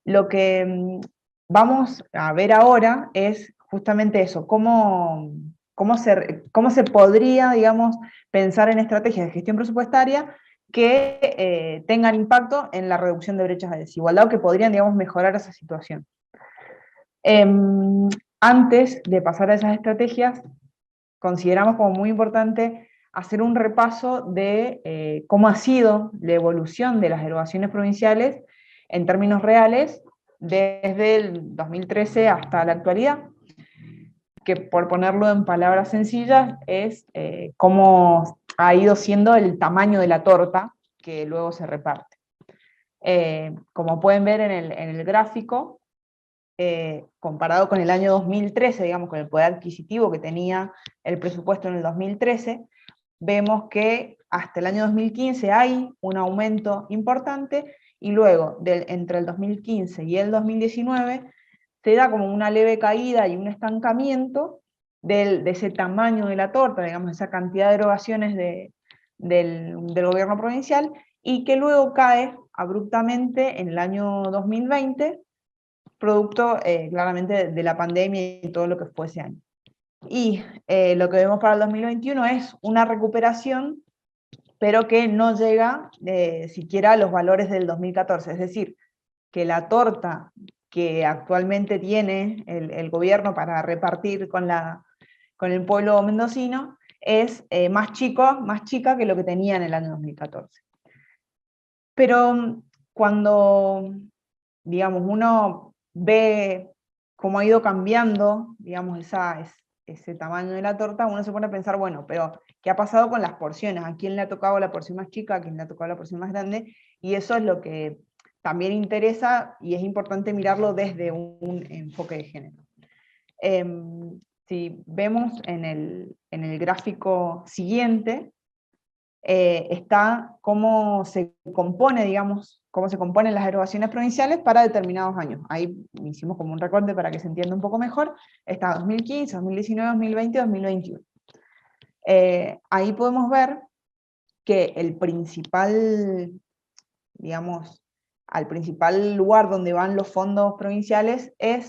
Lo que vamos a ver ahora es justamente eso, cómo se podría, digamos, pensar en estrategias de gestión presupuestaria que tengan impacto en la reducción de brechas de desigualdad o que podrían, digamos, mejorar esa situación. Antes de pasar a esas estrategias, consideramos como muy importante hacer un repaso de cómo ha sido la evolución de las erogaciones provinciales en términos reales desde el 2013 hasta la actualidad, que por ponerlo en palabras sencillas es cómo ha ido siendo el tamaño de la torta que luego se reparte. Como pueden ver en el gráfico, comparado con el año 2013, digamos, con el poder adquisitivo que tenía el presupuesto en el 2013, vemos que hasta el año 2015 hay un aumento importante, y luego, entre el 2015 y el 2019, se da como una leve caída y un estancamiento de ese tamaño de la torta, digamos, esa cantidad de erogaciones del gobierno provincial, y que luego cae abruptamente en el año 2020, producto claramente de la pandemia y todo lo que fue ese año. Y lo que vemos para el 2021 es una recuperación, pero que no llega siquiera a los valores del 2014, es decir, que la torta que actualmente tiene el gobierno para repartir con el pueblo mendocino es más chica que lo que tenía en el año 2014. Pero cuando, digamos, uno ve cómo ha ido cambiando, digamos, ese tamaño de la torta, uno se pone a pensar, bueno, pero ¿qué ha pasado con las porciones? ¿A quién le ha tocado la porción más chica? ¿A quién le ha tocado la porción más grande? Y eso es lo que también interesa, y es importante mirarlo desde un enfoque de género. Si vemos en el gráfico siguiente, está cómo se compone, digamos, cómo se componen las erogaciones provinciales para determinados años. Ahí hicimos como un recorte para que se entienda un poco mejor. Está 2015, 2019, 2020, 2021. Ahí podemos ver que el principal, digamos, al principal lugar donde van los fondos provinciales es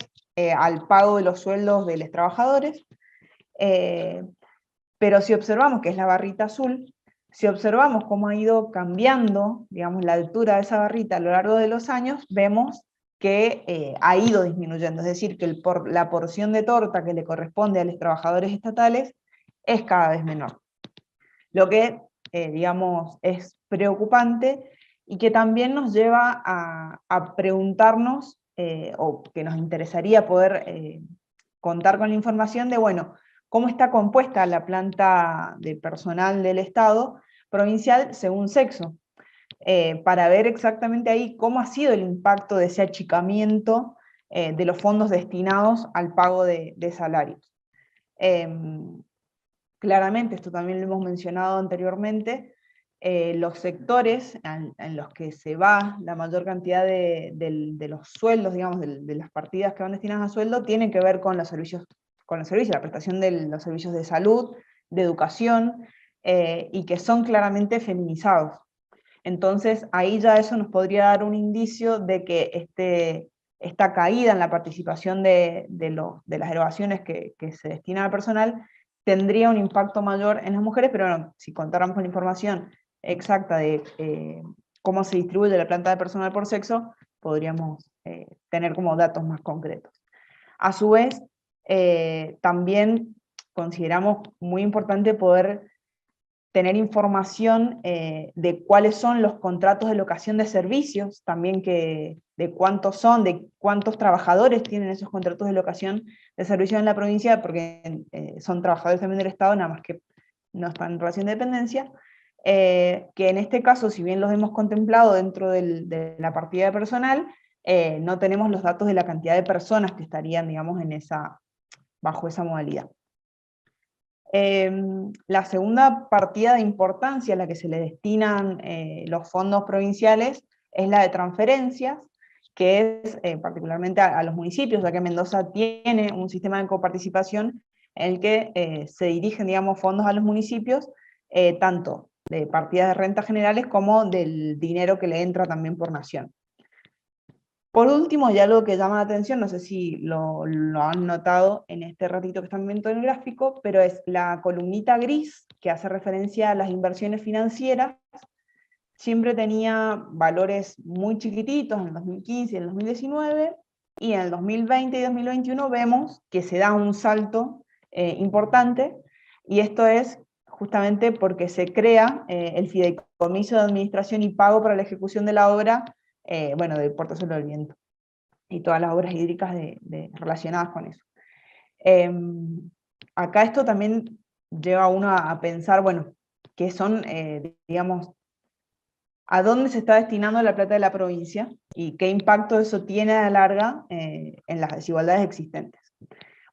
al pago de los sueldos de los trabajadores, pero si observamos, que es la barrita azul, si observamos cómo ha ido cambiando, digamos, la altura de esa barrita a lo largo de los años, vemos que ha ido disminuyendo, es decir, que la porción de torta que le corresponde a los trabajadores estatales es cada vez menor. Lo que, digamos, es preocupante, y que también nos lleva a preguntarnos, o que nos interesaría poder contar con la información de, bueno, cómo está compuesta la planta de personal del Estado provincial según sexo, para ver exactamente ahí cómo ha sido el impacto de ese achicamiento de los fondos destinados al pago de salarios. Claramente, esto también lo hemos mencionado anteriormente, los sectores en los que se va la mayor cantidad de los sueldos, digamos, de las partidas que van destinadas a sueldo, tienen que ver con los servicios, la prestación de los servicios de salud, de educación, y que son claramente feminizados. Entonces, ahí ya eso nos podría dar un indicio de que esta caída en la participación de las erogaciones que se destinan al personal tendría un impacto mayor en las mujeres, pero no, si contáramos con la información exacta de cómo se distribuye la planta de personal por sexo, podríamos tener como datos más concretos. A su vez, también consideramos muy importante poder tener información de cuáles son los contratos de locación de servicios, también de cuántos son, de cuántos trabajadores tienen esos contratos de locación de servicios en la provincia, porque son trabajadores también del Estado, nada más que no están en relación de dependencia, que en este caso, si bien los hemos contemplado dentro de la partida de personal, no tenemos los datos de la cantidad de personas que estarían, digamos, bajo esa modalidad. La segunda partida de importancia a la que se le destinan los fondos provinciales es la de transferencias, que es particularmente a los municipios, ya que Mendoza tiene un sistema de coparticipación en el que se dirigen, digamos, fondos a los municipios, tanto de partidas de rentas generales como del dinero que le entra también por nación. Por último, y algo que llama la atención, no sé si lo han notado en este ratito que están viendo en el gráfico, pero es la columnita gris que hace referencia a las inversiones financieras. Siempre tenía valores muy chiquititos en el 2015 y en el 2019, y en el 2020 y 2021 vemos que se da un salto importante, y esto es justamente porque se crea el fideicomiso de administración y pago para la ejecución de la obra, bueno, del Puerto Solo del Viento, y todas las obras hídricas relacionadas con eso. Acá esto también lleva a uno a pensar, bueno, qué son, digamos, a dónde se está destinando la plata de la provincia y qué impacto eso tiene a la larga en las desigualdades existentes.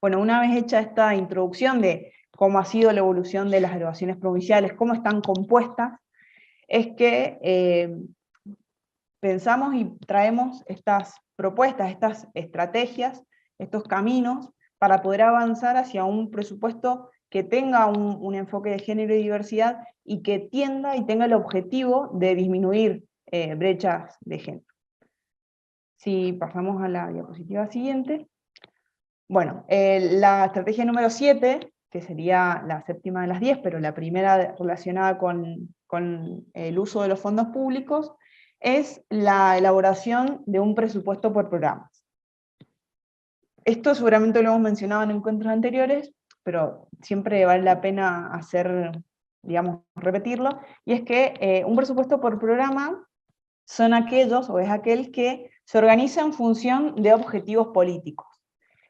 Bueno, una vez hecha esta introducción de cómo ha sido la evolución de las erogaciones provinciales, cómo están compuestas, es que pensamos y traemos estas propuestas, estas estrategias, estos caminos para poder avanzar hacia un presupuesto que tenga un enfoque de género y diversidad y que tienda y tenga el objetivo de disminuir brechas de género. Si pasamos a la diapositiva siguiente. Bueno, la estrategia número 7, que sería la séptima de las 10, pero la primera relacionada con el uso de los fondos públicos, es la elaboración de un presupuesto por programas. Esto seguramente lo hemos mencionado en encuentros anteriores, pero siempre vale la pena repetirlo, y es que un presupuesto por programa son aquellos, o es aquel que se organiza en función de objetivos políticos.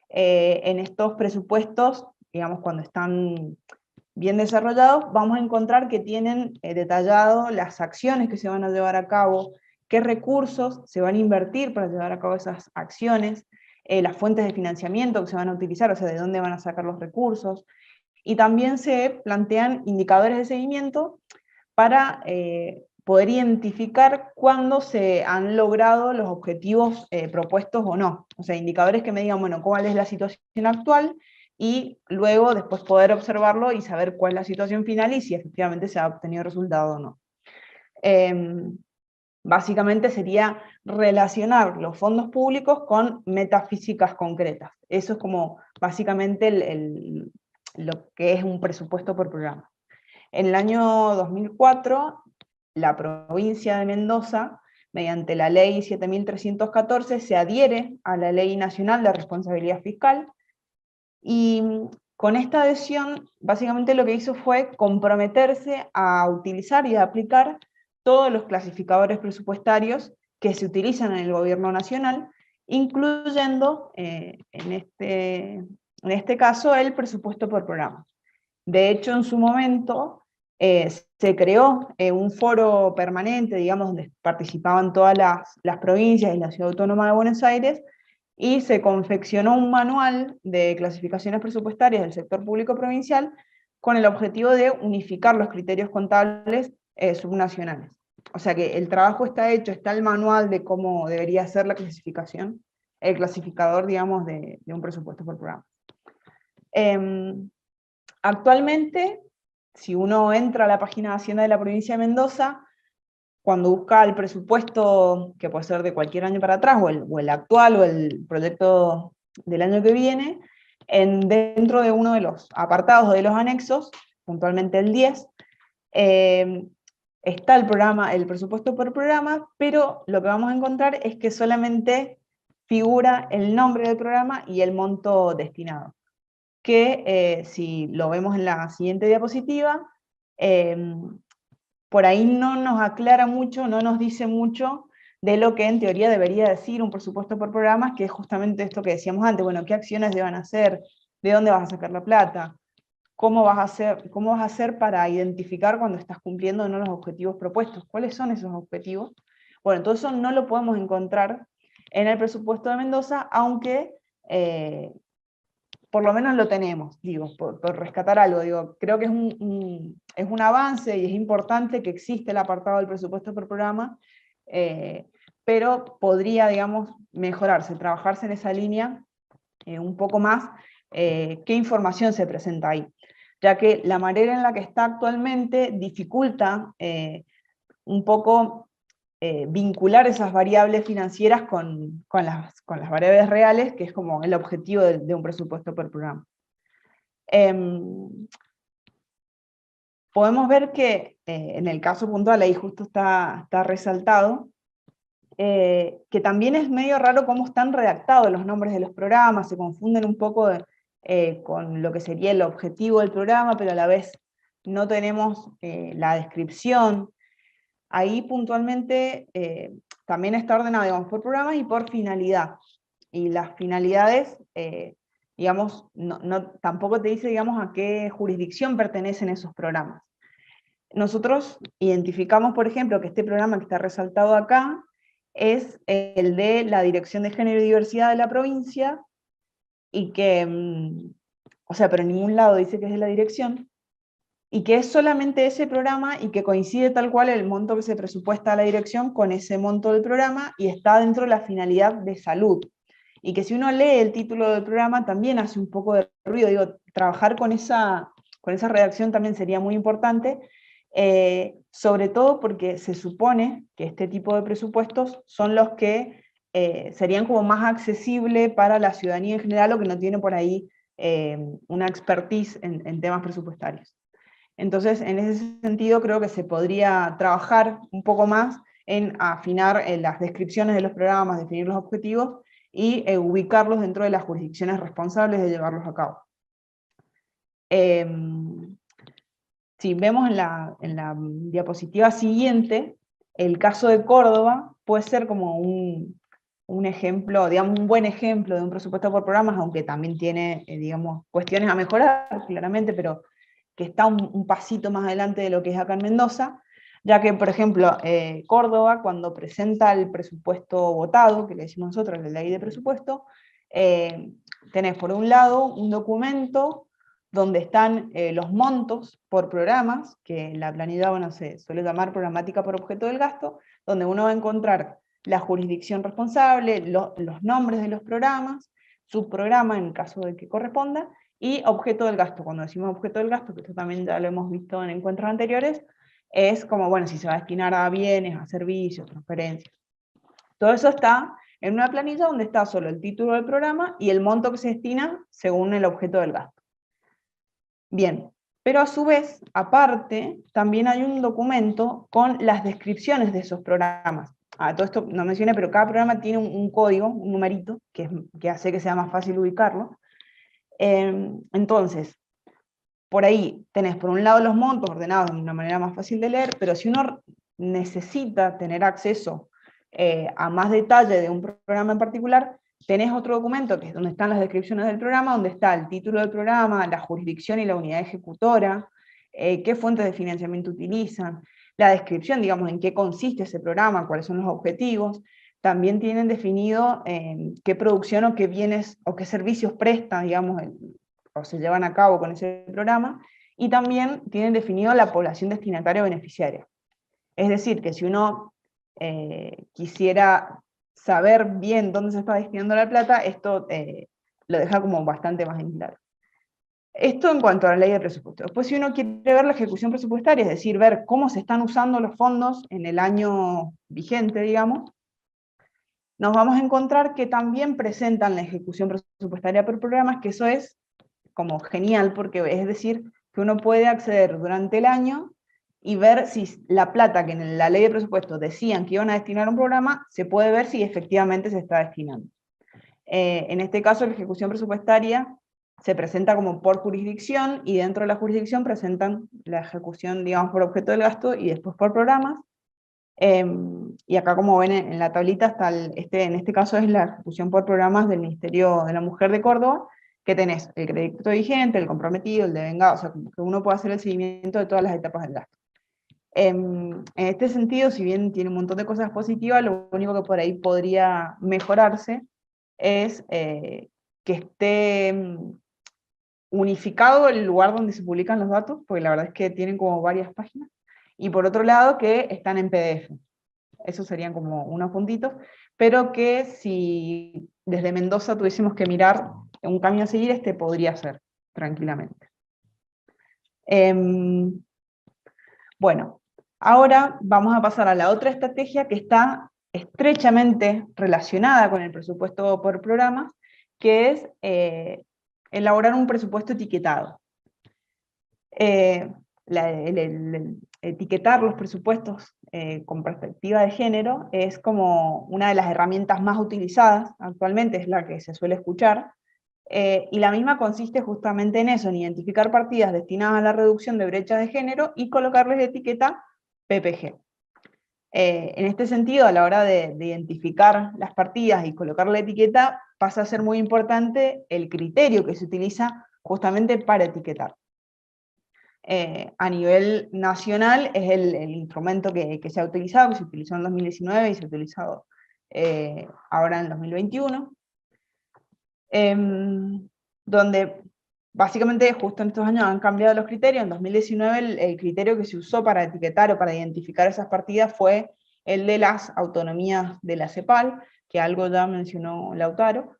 En estos presupuestos, digamos, cuando están bien desarrollados, vamos a encontrar que tienen detallado las acciones que se van a llevar a cabo, qué recursos se van a invertir para llevar a cabo esas acciones, las fuentes de financiamiento que se van a utilizar, o sea, de dónde van a sacar los recursos, y también se plantean indicadores de seguimiento para poder identificar cuándo se han logrado los objetivos propuestos o no. O sea, indicadores que me digan, bueno, cuál es la situación actual, y luego después poder observarlo y saber cuál es la situación final y si efectivamente se ha obtenido resultado o no. Básicamente sería relacionar los fondos públicos con metafísicas concretas. Eso es como básicamente lo que es un presupuesto por programa. En el año 2004, la provincia de Mendoza, mediante la ley 7.314, se adhiere a la Ley Nacional de Responsabilidad Fiscal, y con esta adhesión, básicamente lo que hizo fue comprometerse a utilizar y a aplicar todos los clasificadores presupuestarios que se utilizan en el gobierno nacional, incluyendo, en este caso, el presupuesto por programa. De hecho, en su momento se creó un foro permanente, digamos, donde participaban todas las provincias y la Ciudad Autónoma de Buenos Aires, y se confeccionó un manual de clasificaciones presupuestarias del sector público provincial con el objetivo de unificar los criterios contables subnacionales. O sea que el trabajo está hecho, está el manual de cómo debería ser la clasificación, el clasificador, digamos, de un presupuesto por programa. Actualmente, si uno entra a la página de Hacienda de la provincia de Mendoza, cuando busca el presupuesto, que puede ser de cualquier año para atrás, o el actual, o el proyecto del año que viene, dentro de uno de los apartados de los anexos, puntualmente el 10, está el presupuesto por programa, pero lo que vamos a encontrar es que solamente figura el nombre del programa y el monto destinado, que si lo vemos en la siguiente diapositiva, por ahí no nos aclara mucho, no nos dice mucho de lo que en teoría debería decir un presupuesto por programas, que es justamente esto que decíamos antes, bueno, qué acciones deban hacer, de dónde vas a sacar la plata, cómo vas a hacer para identificar cuando estás cumpliendo o no los objetivos propuestos, cuáles son esos objetivos. Bueno, todo eso no lo podemos encontrar en el presupuesto de Mendoza, aunque por lo menos lo tenemos, digo, por rescatar algo, digo, creo que es un avance y es importante que existe el apartado del presupuesto por programa, pero podría, digamos, mejorarse, trabajarse en esa línea un poco más, qué información se presenta ahí, ya que la manera en la que está actualmente dificulta un poco vincular esas variables financieras con las variables reales, que es como el objetivo de un presupuesto por programa. Podemos ver que en el caso puntual, ahí justo está resaltado, que también es medio raro cómo están redactados los nombres de los programas, se confunden un poco con lo que sería el objetivo del programa, pero a la vez no tenemos la descripción. Ahí puntualmente también está ordenado, digamos, por programas y por finalidad. Y las finalidades, digamos, tampoco te dice, digamos, a qué jurisdicción pertenecen esos programas. Nosotros identificamos, por ejemplo, que este programa que está resaltado acá es el de la Dirección de Género y Diversidad de la provincia, y que, o sea, pero en ningún lado dice que es de la dirección, y que es solamente ese programa y que coincide tal cual el monto que se presupuesta a la dirección con ese monto del programa y está dentro de la finalidad de salud. Y que si uno lee el título del programa también hace un poco de ruido, digo, trabajar con esa redacción también sería muy importante, sobre todo porque se supone que este tipo de presupuestos son los que serían como más accesibles para la ciudadanía en general, o que no tiene por ahí una expertise en temas presupuestarios. Entonces, en ese sentido, creo que se podría trabajar un poco más en afinar las descripciones de los programas, definir los objetivos y ubicarlos dentro de las jurisdicciones responsables de llevarlos a cabo. Si vemos en la diapositiva siguiente, el caso de Córdoba puede ser como un ejemplo, digamos, un buen ejemplo de un presupuesto por programas, aunque también tiene, digamos, cuestiones a mejorar, claramente, pero que está un pasito más adelante de lo que es acá en Mendoza, ya que, por ejemplo, Córdoba, cuando presenta el presupuesto votado, que le decimos nosotros, la ley de presupuesto, tenés por un lado un documento donde están los montos por programas, que en la planilla, bueno, se suele llamar programática por objeto del gasto, donde uno va a encontrar la jurisdicción responsable, los nombres de los programas, subprograma en caso de que corresponda, y objeto del gasto. Cuando decimos objeto del gasto, que esto también ya lo hemos visto en encuentros anteriores, es como, bueno, si se va a destinar a bienes, a servicios, transferencias. Todo eso está en una planilla donde está solo el título del programa y el monto que se destina según el objeto del gasto. Bien, pero a su vez, aparte, también hay un documento con las descripciones de esos programas. Todo esto no mencioné, pero cada programa tiene un código, un numerito, que hace que sea más fácil ubicarlo. Entonces, por ahí tenés por un lado los montos ordenados de una manera más fácil de leer, pero si uno necesita tener acceso a más detalle de un programa en particular, tenés otro documento que es donde están las descripciones del programa, donde está el título del programa, la jurisdicción y la unidad ejecutora, qué fuentes de financiamiento utilizan, la descripción, digamos, en qué consiste ese programa, cuáles son los objetivos. También tienen definido qué producción o qué bienes o qué servicios prestan, digamos, o se llevan a cabo con ese programa, y también tienen definido la población destinataria o beneficiaria. Es decir, que si uno quisiera saber bien dónde se está destinando la plata, esto lo deja como bastante más en claro. Esto en cuanto a la ley de presupuesto. Después, si uno quiere ver la ejecución presupuestaria, es decir, ver cómo se están usando los fondos en el año vigente, digamos, nos vamos a encontrar que también presentan la ejecución presupuestaria por programas, que eso es como genial, porque es decir, que uno puede acceder durante el año y ver si la plata que en la ley de presupuesto decían que iban a destinar a un programa, se puede ver si efectivamente se está destinando. En este caso, la ejecución presupuestaria se presenta como por jurisdicción, y dentro de la jurisdicción presentan la ejecución, digamos, por objeto del gasto y después por programas. Y acá, como ven en la tablita, está en este caso es la ejecución por programas del Ministerio de la Mujer de Córdoba, que tenés el crédito vigente, el comprometido, el devengado, o sea, que uno puede hacer el seguimiento de todas las etapas del gasto. En este sentido, si bien tiene un montón de cosas positivas, lo único que por ahí podría mejorarse es que esté unificado el lugar donde se publican los datos, porque la verdad es que tienen como varias páginas, y por otro lado que están en PDF. Esos serían como unos puntitos, pero que si desde Mendoza tuviésemos que mirar un camino a seguir, este podría ser, tranquilamente. Bueno, Ahora vamos a pasar a la otra estrategia que está estrechamente relacionada con el presupuesto por programas, que es elaborar un presupuesto etiquetado. El etiquetar los presupuestos con perspectiva de género es como una de las herramientas más utilizadas actualmente, es la que se suele escuchar, y la misma consiste justamente en eso, en identificar partidas destinadas a la reducción de brechas de género y colocarles la etiqueta PPG. En este sentido, a la hora de identificar las partidas y colocar la etiqueta, pasa a ser muy importante el criterio que se utiliza justamente para etiquetar. A nivel nacional es el instrumento que se ha utilizado, que se utilizó en 2019 y se ha utilizado ahora en 2021, donde básicamente justo en estos años han cambiado los criterios. En 2019 el criterio que se usó para etiquetar o para identificar esas partidas fue el de las autonomías de la CEPAL, que algo ya mencionó Lautaro,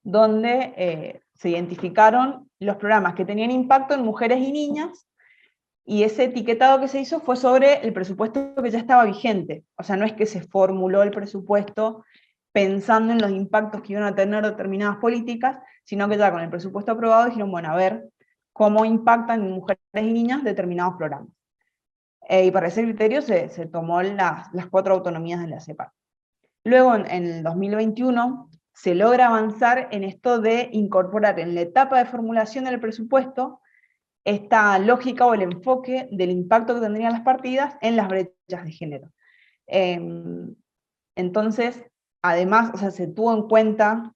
donde se identificaron los programas que tenían impacto en mujeres y niñas, y ese etiquetado que se hizo fue sobre el presupuesto que ya estaba vigente. O sea, no es que se formuló el presupuesto pensando en los impactos que iban a tener determinadas políticas, sino que ya con el presupuesto aprobado dijeron, bueno, a ver cómo impactan en mujeres y niñas determinados programas. Y para ese criterio se tomó las 4 autonomías de la CEPAL. Luego, en el 2021, se logra avanzar en esto de incorporar en la etapa de formulación del presupuesto esta lógica o el enfoque del impacto que tendrían las partidas en las brechas de género. Entonces, además, o sea, se tuvo en cuenta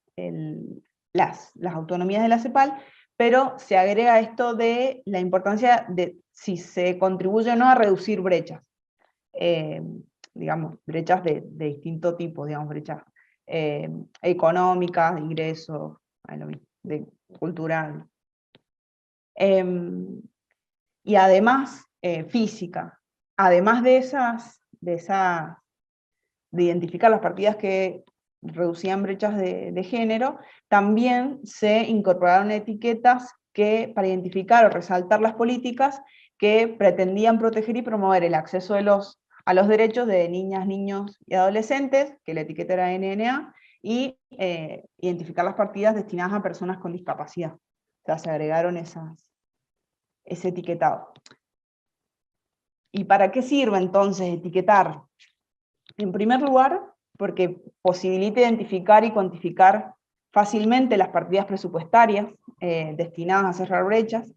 las autonomías de la CEPAL, pero se agrega esto de la importancia de si se contribuye o no a reducir brechas. Digamos, brechas de distinto tipo, digamos, brechas económicas, de ingresos, de cultural. Y además, física. Además de identificar las partidas que reducían brechas de género, también se incorporaron etiquetas para identificar o resaltar las políticas que pretendían proteger y promover el acceso a los derechos de niñas, niños y adolescentes, que la etiqueta era NNA, y identificar las partidas destinadas a personas con discapacidad. O sea, se agregaron ese etiquetado. ¿Y para qué sirve entonces etiquetar? En primer lugar, porque posibilita identificar y cuantificar fácilmente las partidas presupuestarias destinadas a cerrar brechas.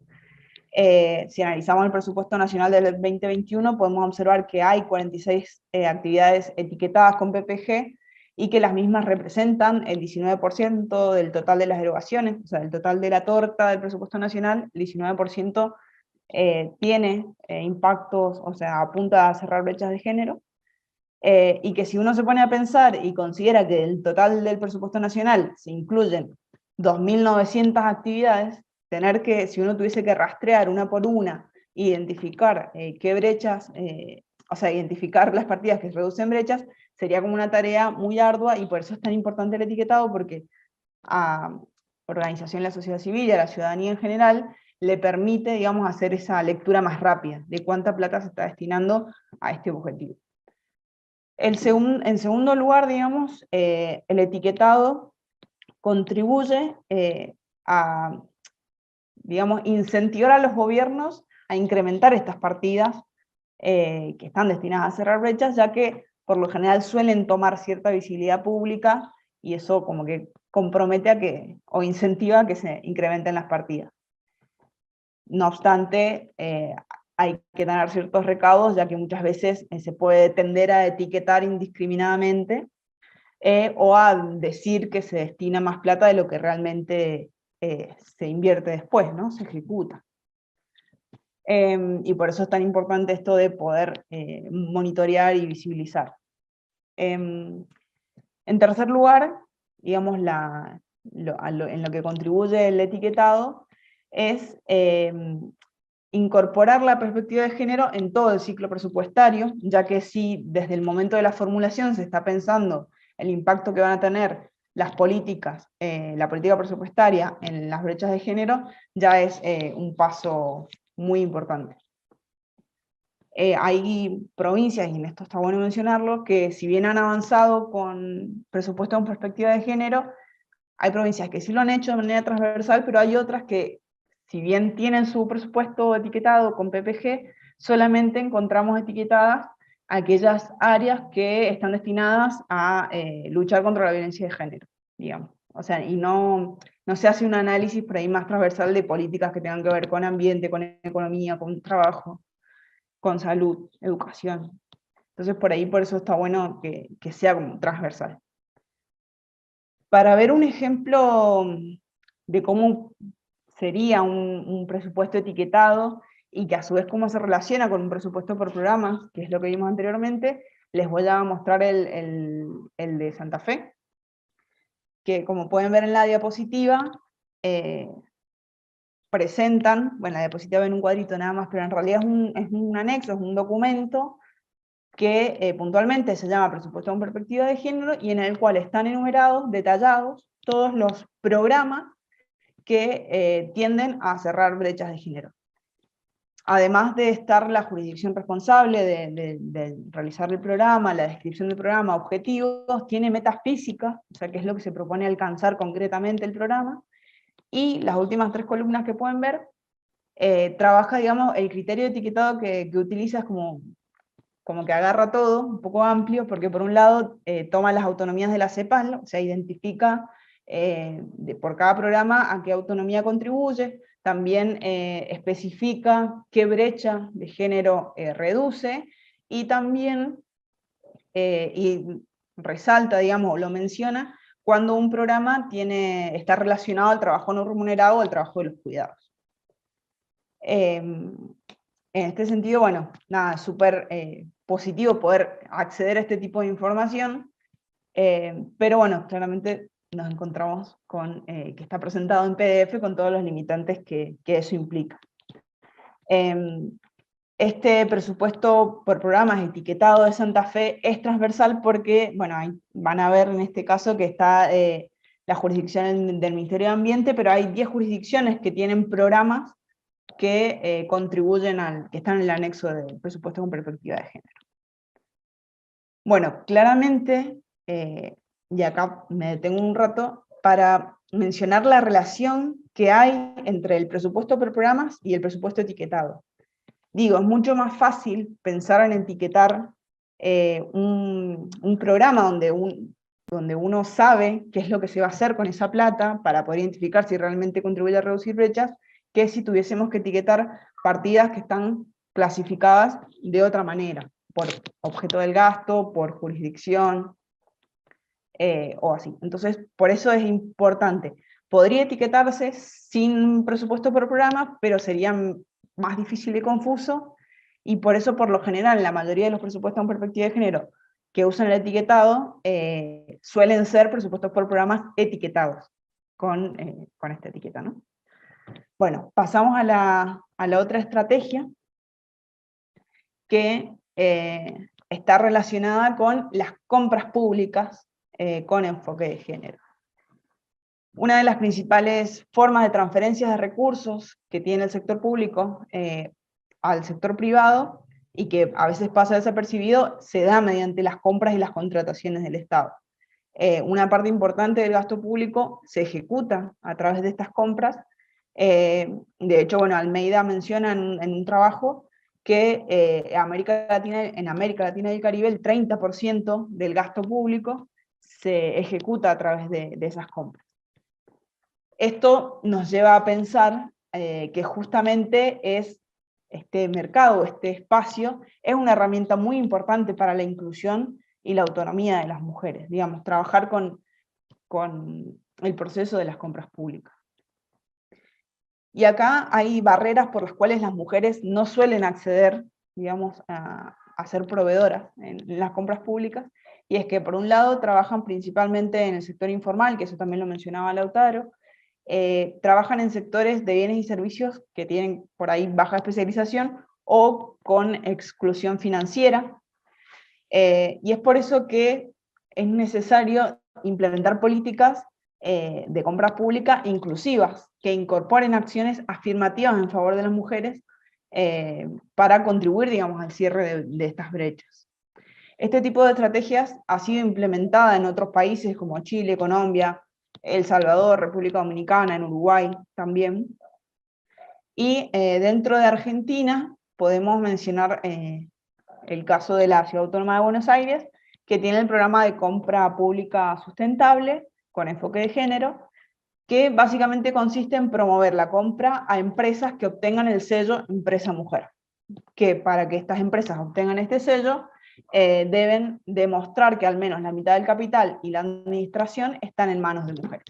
Si analizamos el presupuesto nacional del 2021, podemos observar que hay 46 actividades etiquetadas con PPG, y que las mismas representan el 19% del total de las erogaciones, o sea, del total de la torta del presupuesto nacional, el 19% tiene impactos, o sea, apunta a cerrar brechas de género, y que si uno se pone a pensar y considera que del total del presupuesto nacional se incluyen 2.900 actividades, tener que, si uno tuviese que rastrear una por una, identificar qué brechas, o sea, identificar las partidas que reducen brechas, sería como una tarea muy ardua, y por eso es tan importante el etiquetado, porque a organización de la sociedad civil y a la ciudadanía en general le permite, digamos, hacer esa lectura más rápida de cuánta plata se está destinando a este objetivo. En segundo lugar, digamos, el etiquetado contribuye a, digamos, incentivar a los gobiernos a incrementar estas partidas que están destinadas a cerrar brechas, ya que por lo general suelen tomar cierta visibilidad pública, y eso como que compromete o incentiva a que se incrementen las partidas. No obstante, hay que tener ciertos recaudos, ya que muchas veces se puede tender a etiquetar indiscriminadamente o a decir que se destina más plata de lo que realmente se invierte después, ¿no? Se ejecuta. Y por eso es tan importante esto de poder monitorear y visibilizar. En tercer lugar, digamos, en lo que contribuye el etiquetado es incorporar la perspectiva de género en todo el ciclo presupuestario, ya que si desde el momento de la formulación se está pensando el impacto que van a tener las políticas, la política presupuestaria en las brechas de género, ya es un paso muy importante. hay provincias, y en esto está bueno mencionarlo, que si bien han avanzado con presupuesto con perspectiva de género, hay provincias que sí lo han hecho de manera transversal, pero hay otras que, si bien tienen su presupuesto etiquetado con PPG, solamente encontramos etiquetadas aquellas áreas que están destinadas a luchar contra la violencia de género, digamos. O sea, y no se hace un análisis por ahí más transversal de políticas que tengan que ver con ambiente, con economía, con trabajo, con salud, educación. Entonces por eso está bueno que sea como transversal. Para ver un ejemplo de cómo sería un presupuesto etiquetado y que a su vez cómo se relaciona con un presupuesto por programas, que es lo que vimos anteriormente, les voy a mostrar el de Santa Fe, que como pueden ver en la diapositiva, presentan, bueno, la diapositiva en un cuadrito nada más, pero en realidad es un anexo, es un documento que puntualmente se llama Presupuesto con Perspectiva de Género, y en el cual están enumerados, detallados, todos los programas que tienden a cerrar brechas de género. Además de estar la jurisdicción responsable de realizar el programa, la descripción del programa, objetivos, tiene metas físicas, o sea, qué es lo que se propone alcanzar concretamente el programa, y las últimas 3 columnas que pueden ver, trabaja, digamos, el criterio de etiquetado que utiliza es como que agarra todo, un poco amplio, porque por un lado toma las autonomías de la CEPAL, o sea, identifica por cada programa a qué autonomía contribuye, también especifica qué brecha de género reduce, y también y resalta, digamos, lo menciona, cuando un programa está relacionado al trabajo no remunerado o al trabajo de los cuidados. En este sentido, bueno, nada, súper positivo poder acceder a este tipo de información, pero bueno, claramente nos encontramos con que está presentado en PDF con todos los limitantes que eso implica. Este presupuesto por programas etiquetado de Santa Fe es transversal porque, bueno, van a ver en este caso que está la jurisdicción del Ministerio de Ambiente, pero hay 10 jurisdicciones que tienen programas que contribuyen que están en el anexo del presupuesto con perspectiva de género. Bueno, claramente, y acá me detengo un rato, para mencionar la relación que hay entre el presupuesto por programas y el presupuesto etiquetado. Digo, es mucho más fácil pensar en etiquetar un programa donde uno sabe qué es lo que se va a hacer con esa plata para poder identificar si realmente contribuye a reducir brechas, que si tuviésemos que etiquetar partidas que están clasificadas de otra manera, por objeto del gasto, por jurisdicción, o así. Entonces, por eso es importante. Podría etiquetarse sin presupuesto por programa, pero sería más difícil y confuso, y por eso, por lo general, la mayoría de los presupuestos en perspectiva de género que usan el etiquetado suelen ser presupuestos por programas etiquetados con esta etiqueta, ¿no? Bueno, pasamos a la otra estrategia, que está relacionada con las compras públicas con enfoque de género. Una de las principales formas de transferencias de recursos que tiene el sector público al sector privado, y que a veces pasa desapercibido, se da mediante las compras y las contrataciones del Estado. Una parte importante del gasto público se ejecuta a través de estas compras. De hecho, bueno, Almeida menciona en un trabajo que en América Latina y el Caribe el 30% del gasto público se ejecuta a través de esas compras. Esto nos lleva a pensar que justamente este mercado, este espacio, es una herramienta muy importante para la inclusión y la autonomía de las mujeres, digamos, trabajar con el proceso de las compras públicas. Y acá hay barreras por las cuales las mujeres no suelen acceder, digamos, a ser proveedoras en las compras públicas, y es que por un lado trabajan principalmente en el sector informal, que eso también lo mencionaba Lautaro, trabajan en sectores de bienes y servicios que tienen por ahí baja especialización o con exclusión financiera, y es por eso que es necesario implementar políticas de compra pública inclusivas, que incorporen acciones afirmativas en favor de las mujeres, para contribuir, digamos, al cierre de estas brechas. Este tipo de estrategias ha sido implementada en otros países como Chile, Colombia, El Salvador, República Dominicana, en Uruguay también. Y dentro de Argentina podemos mencionar el caso de la Ciudad Autónoma de Buenos Aires, que tiene el programa de compra pública sustentable, con enfoque de género, que básicamente consiste en promover la compra a empresas que obtengan el sello Empresa Mujer, que para que estas empresas obtengan este sello, deben demostrar que al menos la mitad del capital y la administración están en manos de mujeres.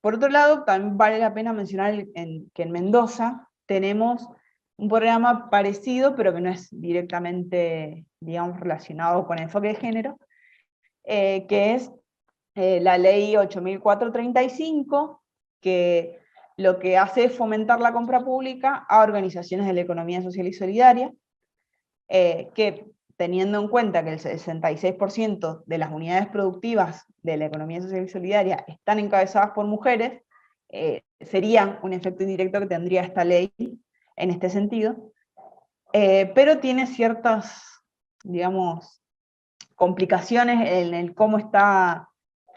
Por otro lado, también vale la pena mencionar que en Mendoza tenemos un programa parecido, pero que no es directamente, digamos, relacionado con enfoque de género, que es la ley 8435, que lo que hace es fomentar la compra pública a organizaciones de la economía social y solidaria, que teniendo en cuenta que el 66% de las unidades productivas de la economía social y solidaria están encabezadas por mujeres, sería un efecto indirecto que tendría esta ley en este sentido, pero tiene ciertas, digamos, complicaciones en el cómo está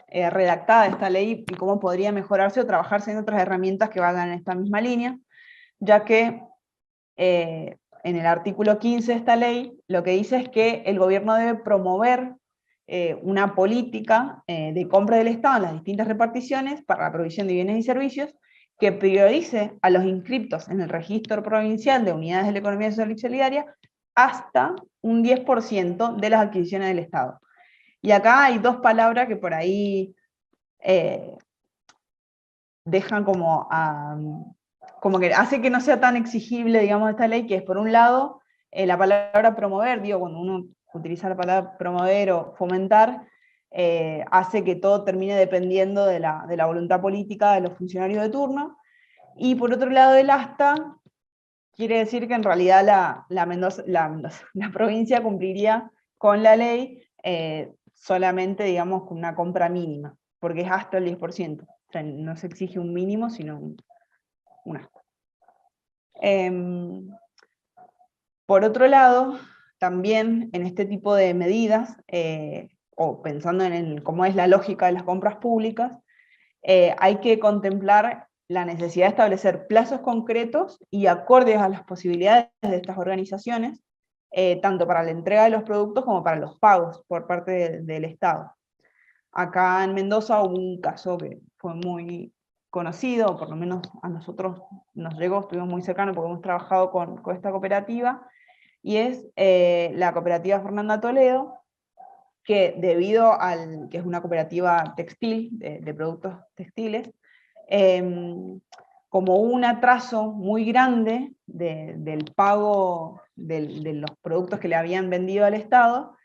redactada esta ley y cómo podría mejorarse o trabajarse en otras herramientas que vayan en esta misma línea, ya que en el artículo 15 de esta ley lo que dice es que el gobierno debe promover una política de compra del Estado en las distintas reparticiones para la provisión de bienes y servicios que priorice a los inscriptos en el registro provincial de unidades de la economía social y solidaria hasta un 10% de las adquisiciones del Estado. Y acá hay dos palabras que por ahí dejan como que hace que no sea tan exigible, digamos, esta ley, que es por un lado la palabra promover, digo, cuando uno utiliza la palabra promover o fomentar, hace que todo termine dependiendo de la voluntad política de los funcionarios de turno, y por otro lado el asta quiere decir que en realidad la provincia cumpliría con la ley solamente, digamos, con una compra mínima, porque es hasta el 10%, o sea, no se exige un mínimo, sino un hasta. Por otro lado, también en este tipo de medidas, o pensando en cómo es la lógica de las compras públicas, hay que contemplar la necesidad de establecer plazos concretos y acordes a las posibilidades de estas organizaciones, tanto para la entrega de los productos como para los pagos por parte del Estado. Acá en Mendoza hubo un caso que fue muy conocido, o por lo menos a nosotros nos llegó, estuvimos muy cercanos porque hemos trabajado con esta cooperativa, y es la cooperativa Fernanda Toledo, que debido al que es una cooperativa textil, de productos textiles, como un atraso muy grande del pago de los productos que le habían vendido al Estado,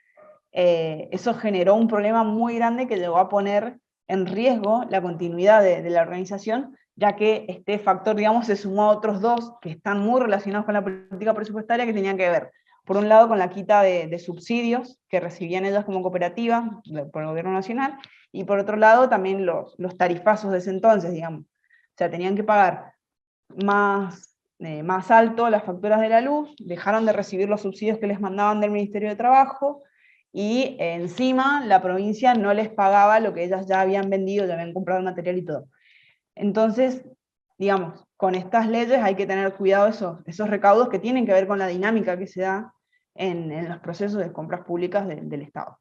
eso generó un problema muy grande que llegó a poner en riesgo la continuidad de la organización, ya que este factor, digamos, se sumó a otros dos que están muy relacionados con la política presupuestaria, que tenían que ver, por un lado, con la quita de subsidios que recibían ellos como cooperativa por el gobierno nacional, y por otro lado también los tarifazos de ese entonces, digamos. O sea, tenían que pagar más alto las facturas de la luz, dejaron de recibir los subsidios que les mandaban del Ministerio de Trabajo, y encima la provincia no les pagaba lo que ellas ya habían vendido, ya habían comprado el material y todo. Entonces, digamos, con estas leyes hay que tener cuidado esos recaudos que tienen que ver con la dinámica que se da en los procesos de compras públicas del Estado.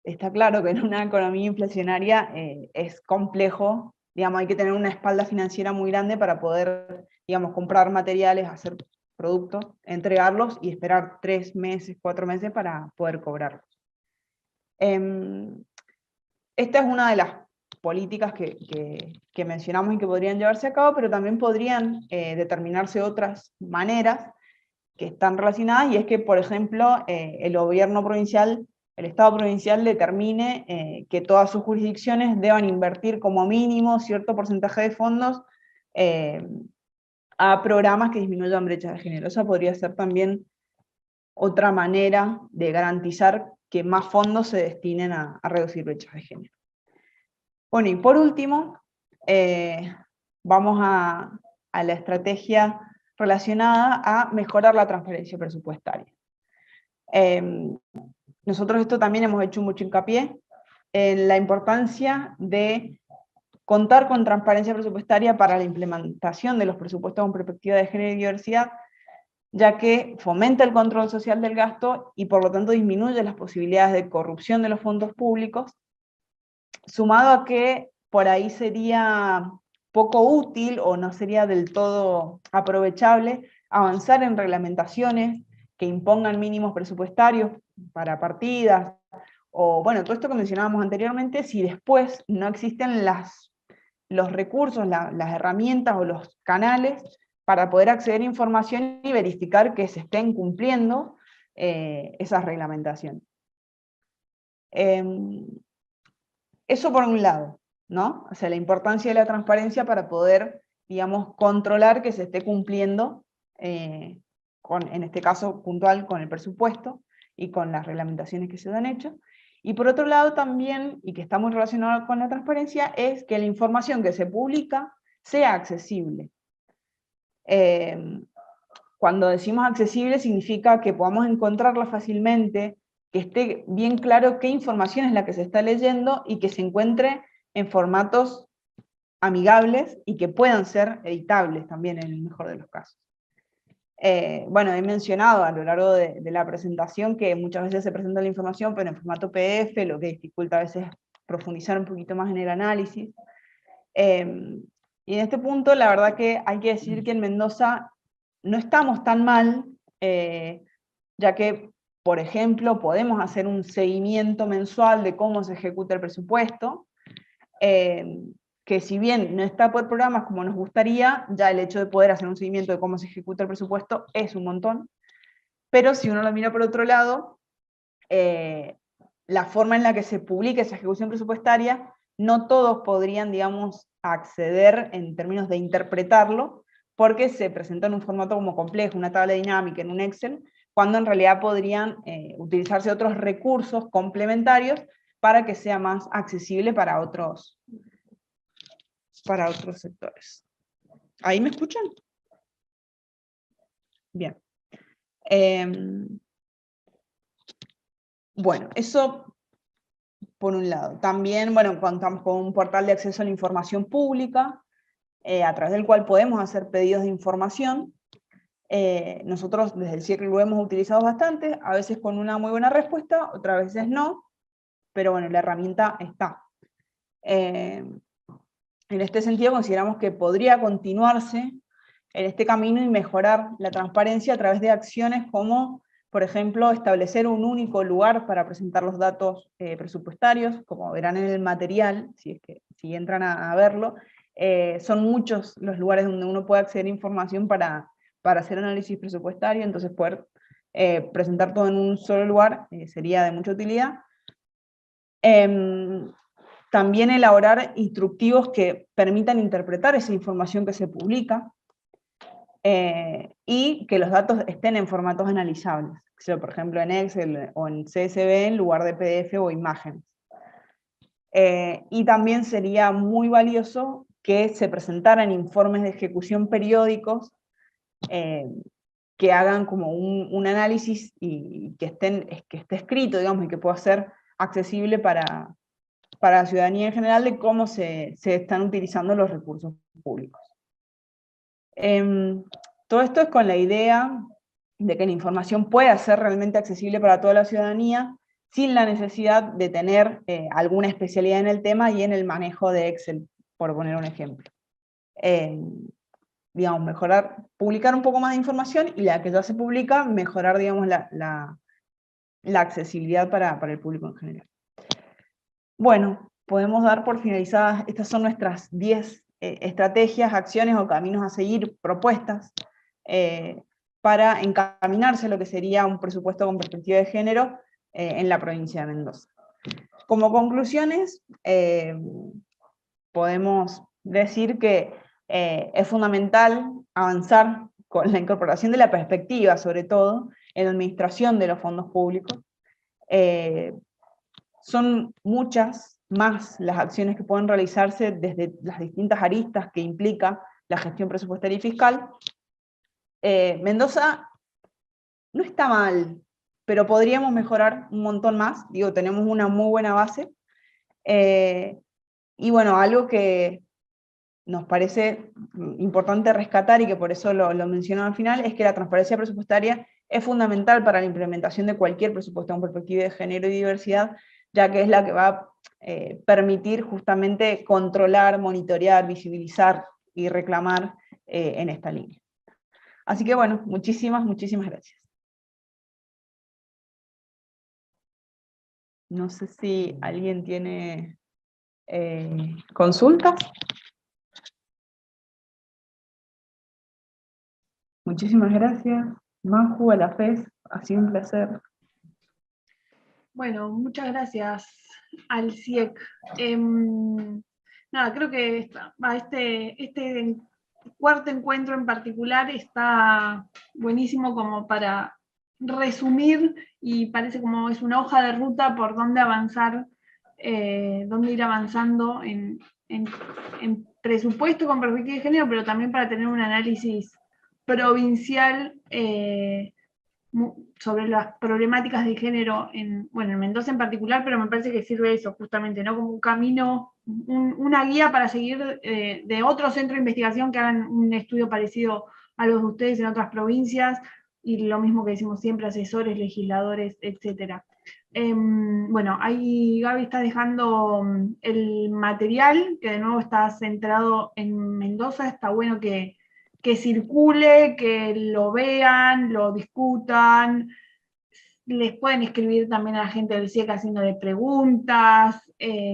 Está claro que en una economía inflacionaria es complejo, digamos, hay que tener una espalda financiera muy grande para poder, digamos, comprar materiales, hacer productos, entregarlos y esperar 3 meses, 4 meses para poder cobrarlos. Esta es una de las políticas que mencionamos y que podrían llevarse a cabo, pero también podrían determinarse otras maneras que están relacionadas, y es que, por ejemplo, el gobierno provincial, el Estado provincial determine que todas sus jurisdicciones deban invertir como mínimo cierto porcentaje de fondos a programas que disminuyan brechas de género. Esa podría ser también otra manera de garantizar que más fondos se destinen a reducir brechas de género. Bueno, y por último, vamos a la estrategia relacionada a mejorar la transparencia presupuestaria. Nosotros esto también hemos hecho mucho hincapié en la importancia de contar con transparencia presupuestaria para la implementación de los presupuestos con perspectiva de género y diversidad, ya que fomenta el control social del gasto y por lo tanto disminuye las posibilidades de corrupción de los fondos públicos, sumado a que por ahí sería poco útil o no sería del todo aprovechable avanzar en reglamentaciones que impongan mínimos presupuestarios para partidas, o bueno, todo esto que mencionábamos anteriormente, si después no existen los recursos, las herramientas o los canales para poder acceder a información y verificar que se estén cumpliendo esas reglamentaciones. Eso por un lado, ¿no? O sea, la importancia de la transparencia para poder, digamos, controlar que se esté cumpliendo, en este caso puntual, con el presupuesto y con las reglamentaciones que se han hecho. Y por otro lado también, y que está muy relacionado con la transparencia, es que la información que se publica sea accesible. Cuando decimos accesible significa que podamos encontrarla fácilmente, que esté bien claro qué información es la que se está leyendo y que se encuentre en formatos amigables y que puedan ser editables también en el mejor de los casos. Bueno, he mencionado a lo largo de la presentación que muchas veces se presenta la información pero en formato PDF, lo que dificulta a veces profundizar un poquito más en el análisis. Y en este punto la verdad que hay que decir que en Mendoza no estamos tan mal, ya que, por ejemplo, podemos hacer un seguimiento mensual de cómo se ejecuta el presupuesto, que si bien no está por programas como nos gustaría, ya el hecho de poder hacer un seguimiento de cómo se ejecuta el presupuesto es un montón, pero si uno lo mira por otro lado, la forma en la que se publica esa ejecución presupuestaria, no todos podrían, digamos, acceder en términos de interpretarlo, porque se presenta en un formato como complejo, una tabla dinámica en un Excel, cuando en realidad podrían utilizarse otros recursos complementarios para que sea más accesible para otros sectores. ¿Ahí me escuchan? Bien. Bueno, eso por un lado. También, bueno, contamos con un portal de acceso a la información pública, a través del cual podemos hacer pedidos de información. Nosotros desde el CIEC lo hemos utilizado bastante, a veces con una muy buena respuesta, otras veces no, pero bueno, la herramienta está. En este sentido consideramos que podría continuarse en este camino y mejorar la transparencia a través de acciones como, por ejemplo, establecer un único lugar para presentar los datos presupuestarios, como verán en el material, si entran a verlo. Son muchos los lugares donde uno puede acceder a información para hacer análisis presupuestario, entonces poder presentar todo en un solo lugar sería de mucha utilidad. También elaborar instructivos que permitan interpretar esa información que se publica, y que los datos estén en formatos analizables, por ejemplo en Excel o en CSV en lugar de PDF o imágenes. Y también sería muy valioso que se presentaran informes de ejecución periódicos que hagan como un análisis y que esté escrito, digamos, y que pueda ser accesible para la ciudadanía en general de cómo se están utilizando los recursos públicos. Todo esto es con la idea de que la información pueda ser realmente accesible para toda la ciudadanía, sin la necesidad de tener alguna especialidad en el tema y en el manejo de Excel, por poner un ejemplo. Digamos, publicar un poco más de información, y la que ya se publica, mejorar, digamos, la accesibilidad para el público en general. Bueno, podemos dar por finalizadas, estas son nuestras 10 estrategias, acciones o caminos a seguir, propuestas, para encaminarse a lo que sería un presupuesto con perspectiva de género en la provincia de Mendoza. Como conclusiones, podemos decir que es fundamental avanzar con la incorporación de la perspectiva, sobre todo, en la administración de los fondos públicos. Son muchas más las acciones que pueden realizarse desde las distintas aristas que implica la gestión presupuestaria y fiscal. Mendoza no está mal, pero podríamos mejorar un montón más. Digo, tenemos una muy buena base. Y bueno, algo que nos parece importante rescatar, y que por eso lo menciono al final, es que la transparencia presupuestaria es fundamental para la implementación de cualquier presupuesto con perspectiva de género y diversidad, ya que es la que va a permitir justamente controlar, monitorear, visibilizar y reclamar en esta línea. Así que bueno, muchísimas gracias. No sé si alguien tiene consultas. Muchísimas gracias. Maju, a la FES, ha sido un placer. Bueno, muchas gracias al CIEC. Nada, creo que este cuarto encuentro en particular está buenísimo como para resumir, y parece como es una hoja de ruta por dónde avanzar, dónde ir avanzando en presupuesto con perspectiva de género, pero también para tener un análisis provincial sobre las problemáticas de género en Mendoza en particular, pero me parece que sirve eso justamente, ¿no? Como un camino, una guía para seguir de otro centro de investigación que hagan un estudio parecido a los de ustedes en otras provincias, y lo mismo que decimos siempre, asesores, legisladores, etc. Bueno, ahí Gaby está dejando el material, que de nuevo está centrado en Mendoza. Está bueno que circule, que lo vean, lo discutan. Les pueden escribir también a la gente del CIEC haciéndole preguntas,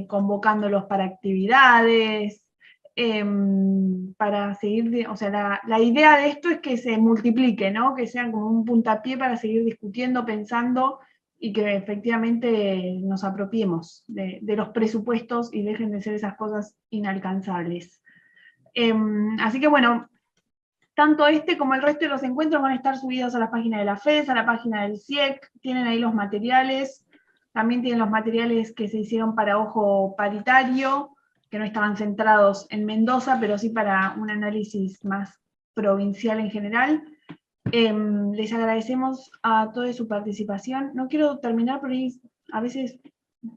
convocándolos para actividades, para seguir, o sea, la idea de esto es que se multiplique, ¿no? Que sean como un puntapié para seguir discutiendo, pensando, y que efectivamente nos apropiemos de los presupuestos y dejen de ser esas cosas inalcanzables. Así que bueno, tanto este como el resto de los encuentros van a estar subidos a la página de la FES, a la página del CIEC, tienen ahí los materiales, también tienen los materiales que se hicieron para ojo paritario, que no estaban centrados en Mendoza, pero sí para un análisis más provincial en general. Les agradecemos a toda su participación. No quiero terminar, pero a veces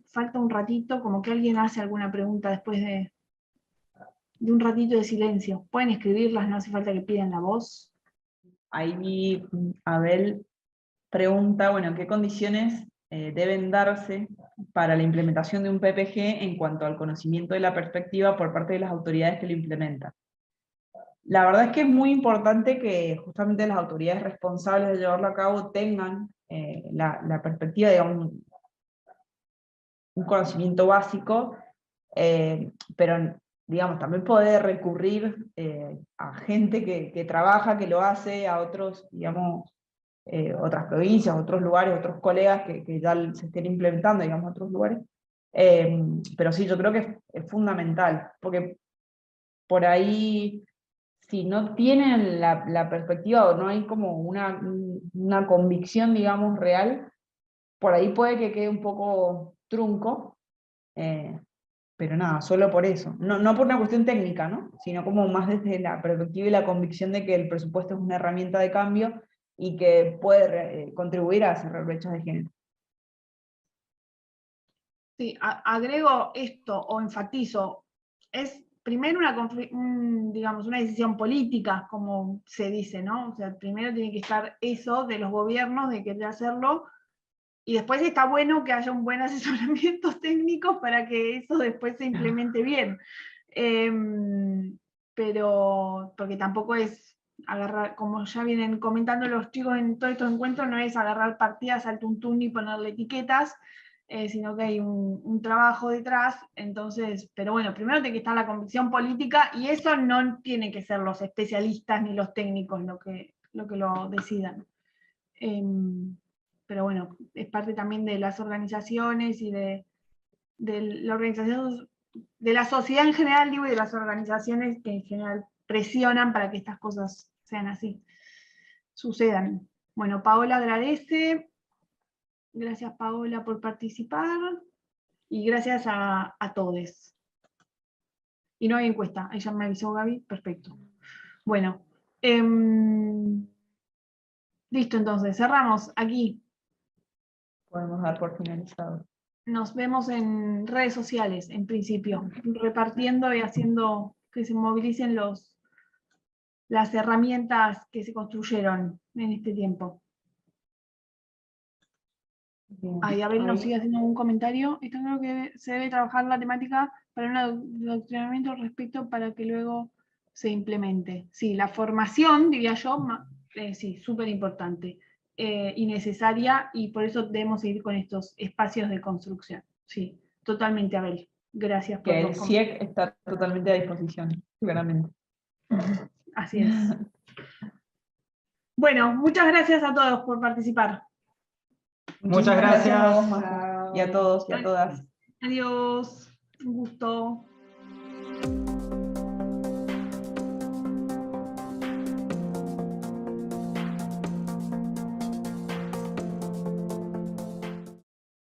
falta un ratito, como que alguien hace alguna pregunta después de un ratito de silencio. Pueden escribirlas, no hace falta que pidan la voz. Ahí Abel pregunta, bueno, ¿qué condiciones deben darse para la implementación de un PPG en cuanto al conocimiento de la perspectiva por parte de las autoridades que lo implementan? La verdad es que es muy importante que justamente las autoridades responsables de llevarlo a cabo tengan la perspectiva, digamos, un conocimiento básico, pero digamos, también poder recurrir a gente que trabaja, que lo hace, a otros, digamos, otras provincias, otros lugares, otros colegas que ya se estén implementando, digamos, otros lugares. Pero sí, yo creo que es fundamental, porque por ahí, si no tienen la perspectiva o no hay como una convicción, digamos, real, por ahí puede que quede un poco trunco, pero nada, solo por eso. No por una cuestión técnica, ¿no? Sino como más desde la perspectiva y la convicción de que el presupuesto es una herramienta de cambio y que puede contribuir a cerrar brechas de género. Sí, agrego esto o enfatizo, es primero digamos, una decisión política, como se dice, ¿no? O sea, primero tiene que estar eso de los gobiernos, de querer hacerlo, y después está bueno que haya un buen asesoramiento técnico para que eso después se implemente bien. Pero, porque tampoco es agarrar, como ya vienen comentando los chicos en todos estos encuentros, no es agarrar partidas al tuntún y ponerle etiquetas, sino que hay un trabajo detrás. Entonces, pero bueno, primero tiene que estar la convicción política, y eso no tiene que ser los especialistas ni los técnicos lo que lo decidan. Pero bueno, es parte también de las organizaciones y de la organización, de la sociedad en general, digo, y de las organizaciones que en general presionan para que estas cosas sean así, sucedan. Bueno, Paola agradece. Gracias, Paola, por participar. Y gracias a todos. Y no hay encuesta, ella me avisó Gaby, perfecto. Bueno, listo entonces, cerramos aquí. Podemos dar por finalizado. Nos vemos en redes sociales, en principio, repartiendo y haciendo que se movilicen las herramientas que se construyeron en este tiempo. Bien. Ay, Abel nos Ahí. sigue haciendo un comentario. Esto creo que se debe trabajar la temática para un adoctrinamiento al respecto para que luego se implemente. Sí, la formación, diría yo, sí, súper importante y necesaria, y por eso debemos seguir con estos espacios de construcción. Sí, totalmente, Abel. Gracias por Que el los comentarios. CIEC está totalmente a disposición, claramente. Así es. Bueno, muchas gracias a todos por participar. Muchas gracias. a vos, Majo, y a todos y a todas. Adiós, un gusto.